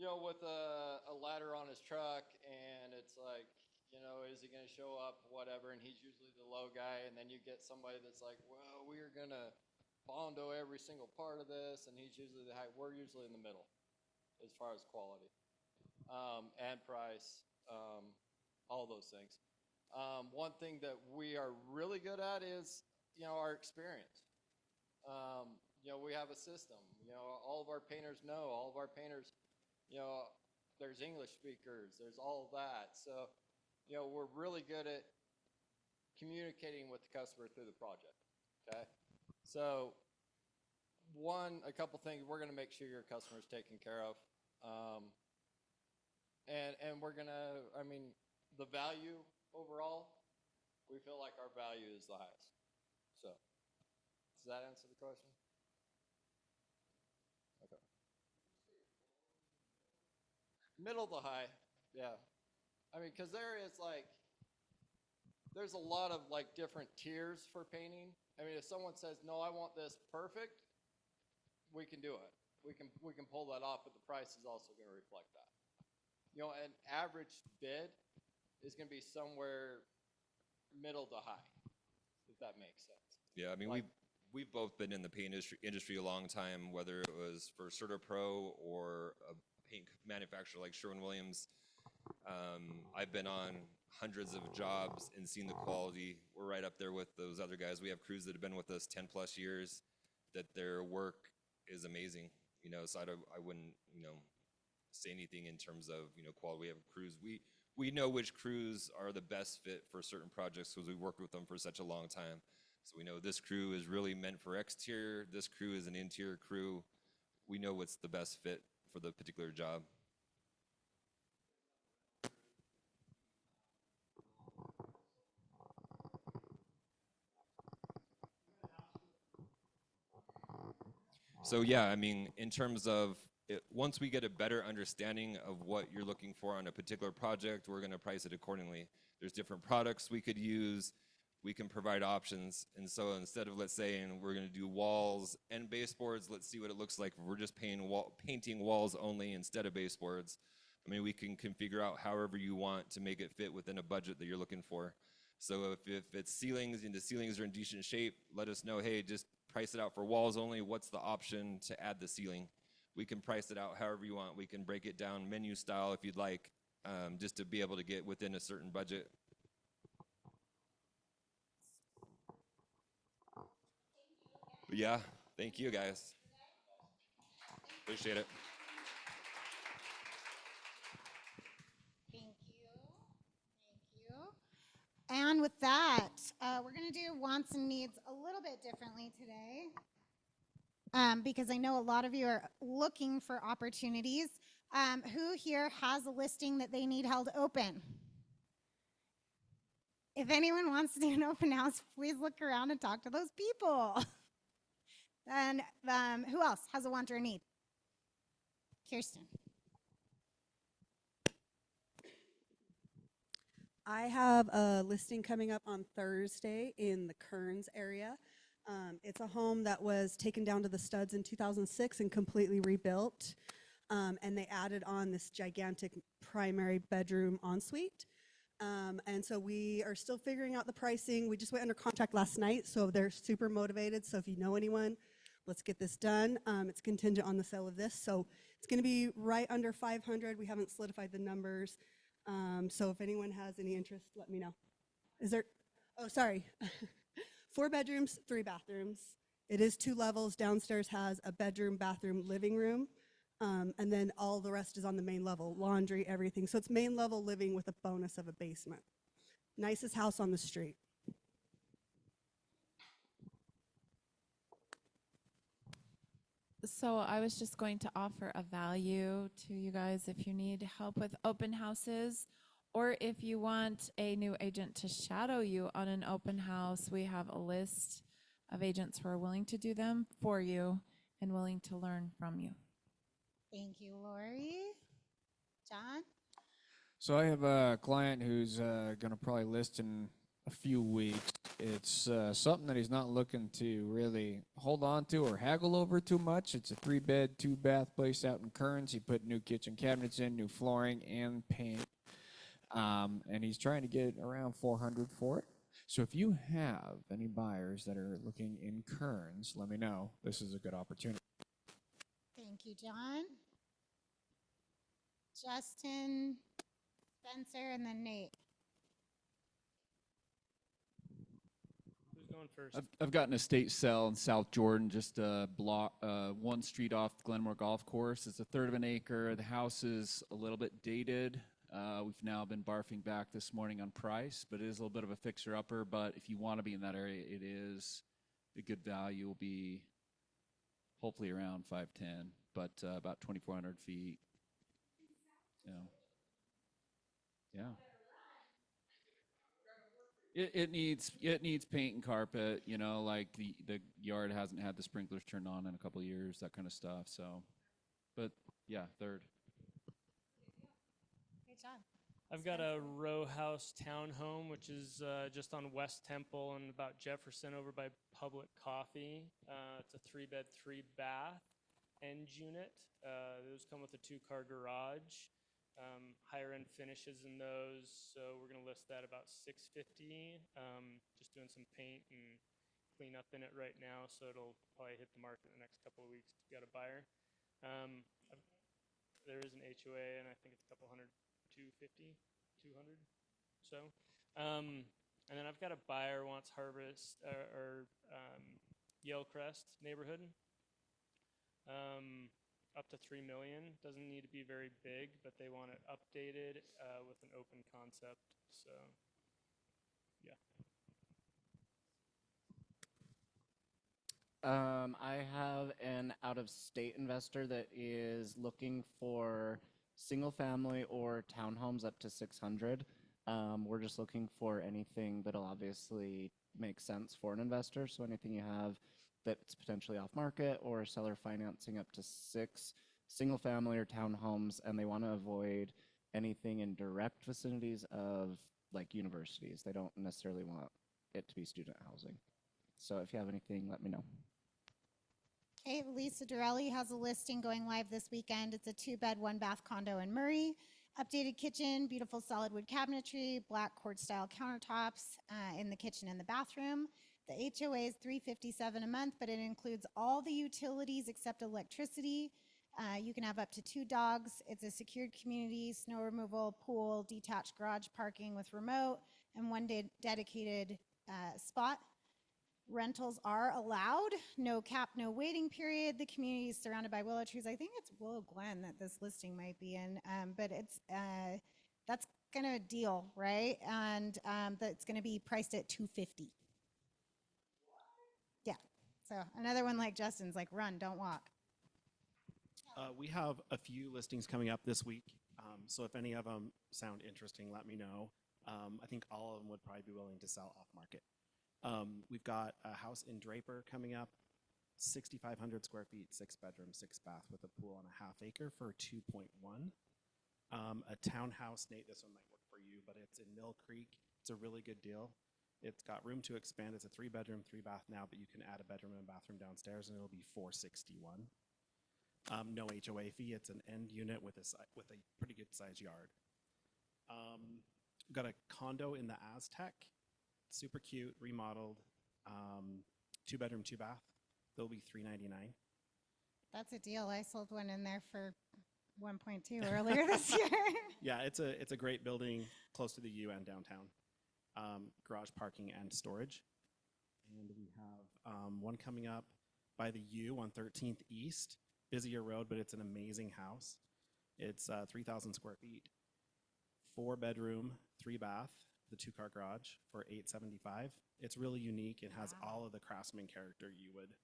you know, with a ladder on his truck, and it's like, you know, is he going to show up, whatever, and he's usually the low guy. And then you get somebody that's like, well, we're going to bondo every single part of this, and he's usually the high. We're usually in the middle as far as quality. And price, all those things. One thing that we are really good at is, you know, our experience. You know, we have a system. You know, all of our painters know. All of our painters, you know, there's English speakers. There's all of that. So, you know, we're really good at communicating with the customer through the project. Okay. So, a couple things. We're going to make sure your customer is taken care of. And we're gonna, I mean, the value overall, we feel like our value is the highest. So, does that answer the question? Okay. Middle to high, yeah. I mean, because there's a lot of like different tiers for painting. I mean, if someone says, no, I want this perfect, we can do it. We can pull that off, but the price is also going to reflect that. You know, an average bid is going to be somewhere middle to high, if that makes sense. Yeah, I mean, we've both been in the paint industry a long time, whether it was for CertaPro or a paint manufacturer like Sherwin-Williams. I've been on hundreds of jobs and seen the quality. We're right up there with those other guys. We have crews that have been with us 10+ years, that their work is amazing. You know, so I wouldn't, you know, say anything in terms of, you know, quality. We have crews. We we know which crews are the best fit for certain projects because we've worked with them for such a long time. So we know this crew is really meant for exterior, this crew is an interior crew. We know what's the best fit for the particular job. So yeah, I mean, in terms of once we get a better understanding of what you're looking for on a particular project, we're going to price it accordingly. There's different products we could use. We can provide options. And so instead of, let's say, and we're going to do walls and baseboards, let's see what it looks like if we're just painting walls only instead of baseboards. I mean, we can figure out however you want to make it fit within a budget that you're looking for. So if it's ceilings and the ceilings are in decent shape, let us know, hey, just price it out for walls only. What's the option to add the ceiling? We can price it out however you want. We can break it down menu style if you'd like, just to be able to get within a certain budget. But yeah, thank you guys. Appreciate it. Thank you. And with that, we're going to do wants and needs a little bit differently today. Because I know a lot of you are looking for opportunities. Who here has a listing that they need held open? If anyone wants to do an open house, please look around and talk to those people. And who else has a want or a need? Kirsten. I have a listing coming up on Thursday in the Kearns area. It's a home that was taken down to the studs in 2006 and completely rebuilt. And they added on this gigantic primary bedroom ensuite. And so we are still figuring out the pricing. We just went under contract last night, so they're super motivated. So if you know anyone, let's get this done. It's contingent on the sale of this. So it's going to be right under 500. We haven't solidified the numbers. So if anyone has any interest, let me know. Is there, oh, sorry. 4 bedrooms, 3 bathrooms. It is 2 levels. Downstairs has a bedroom, bathroom, living room. And then all the rest is on the main level, laundry, everything. So it's main level living with a bonus of a basement. Nicest house on the street. So I was just going to offer a value to you guys if you need help with open houses, or if you want a new agent to shadow you on an open house. We have a list of agents who are willing to do them for you and willing to learn from you. Thank you, Lori. John? So I have a client who's going to probably list in a few weeks. It's something that he's not looking to really hold on to or haggle over too much. It's a 3-bed, 2-bath place out in Kearns. He put new kitchen cabinets in, new flooring, and paint. And he's trying to get around $400 for it. So if you have any buyers that are looking in Kearns, let me know. This is a good opportunity. Thank you, John. Justin, Spencer, and then Nate. Who's going first? I've got an estate sale in South Jordan, just a block, 1 street off Glenmore Golf Course. It's a 1/3 of an acre. The house is a little bit dated. We've now been barfing back this morning on price, but it is a little bit of a fixer-upper. But if you want to be in that area, it is a good value. Will be hopefully around 510, but about 2,400 feet. Yeah. It needs paint and carpet, you know, like the yard hasn't had the sprinklers turned on in a couple of years, that kind of stuff. So, but yeah, 3rd. Great job. I've got a row house townhome, which is just on West Temple and about Jefferson over by Public Coffee. It's a 3-bed, 3-bath end unit. Those come with a 2-car garage. Higher end finishes in those, so we're going to list that about $650. Just doing some paint and clean up in it right now, so it'll probably hit the market in the next couple of weeks to get a buyer. There is an HOA, and I think it's a couple hundred, 250, 200. So, and then I've got a buyer wants Harvest or Yale Crest neighborhood. up to 3 million. Doesn't need to be very big, but they want it updated with an open concept. So, yeah. I have an out-of-state investor that is looking for single-family or townhomes up to 600. We're just looking for anything that'll obviously make sense for an investor. So anything you have that's potentially off-market or seller financing up to 6 single-family or townhomes, and they want to avoid anything in direct vicinities of like universities. They don't necessarily want it to be student housing. So if you have anything, let me know. Okay, Lisa Dorelli has a listing going live this weekend. It's a 2-bed, 1-bath condo in Murray. Updated kitchen, beautiful solid wood cabinetry, black quartz style countertops in the kitchen and the bathroom. The HOA is $357 a month, but it includes all the utilities except electricity. You can have up to 2 dogs. It's a secured community, snow removal, pool, detached garage parking with remote, and 1 dedicated spot. Rentals are allowed, no cap, no waiting period. The community is surrounded by willow trees. I think it's Willow Glen that this listing might be in, but it's that's kind of a deal, right? And that's going to be priced at $250. Yeah. So another one like Justin's, like run, don't walk. We have a few listings coming up this week, so if any of them sound interesting, let me know. I think all of them would probably be willing to sell off market. We've got a house in Draper coming up, 6,500 square feet, 6 bedroom, 6 bath with a pool on a ½ acre for 2.1. A townhouse, Nate, this one might work for you, but it's in Mill Creek. It's a really good deal. It's got room to expand. It's a 3 bedroom, 3 bath now, but you can add a bedroom and bathroom downstairs, and it'll be $461. No HOA fee. It's an end unit with a pretty good sized yard. We've got a condo in the Aztec. Super cute, remodeled, 2 bedroom, 2 bath. They'll be $399. That's a deal. I sold one in there for 1.2 earlier this year. Yeah, it's a great building, close to the U and downtown. Garage parking and storage. And we have one coming up by the U on 13th East. Busier road, but it's an amazing house. It's 3,000 square feet, 4 bedroom, 3 bath. The 2-car garage for $875. It's really unique. It has all of the craftsman character you would,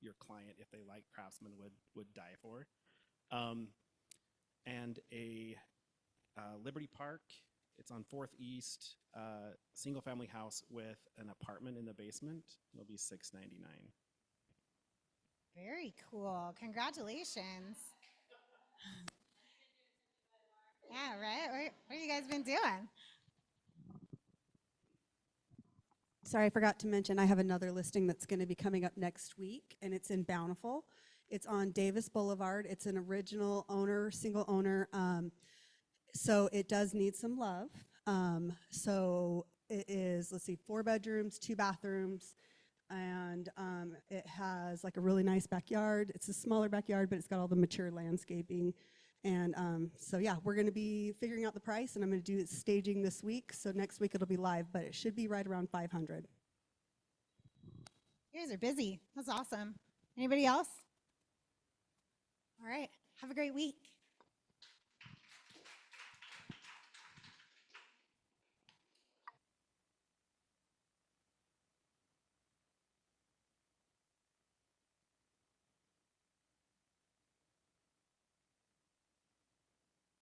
your client, if they like craftsman, would die for. And a Liberty Park. It's on 4th East, single family house with an apartment in the basement. It'll be $699. Very cool. Congratulations. Yeah, right? What have you guys been doing? Sorry, I forgot to mention I have another listing that's going to be coming up next week, and it's in Bountiful. It's on Davis Boulevard. It's an original owner, single owner, so it does need some love. So it is, let's see, 4 bedrooms, 2 bathrooms, and it has like a really nice backyard. It's a smaller backyard, but it's got all the mature landscaping. And so yeah, we're going to be figuring out the price, and I'm going to do staging this week. So next week it'll be live, but it should be right around 500. You guys are busy. That's awesome. Anybody else? All right. Have a great week.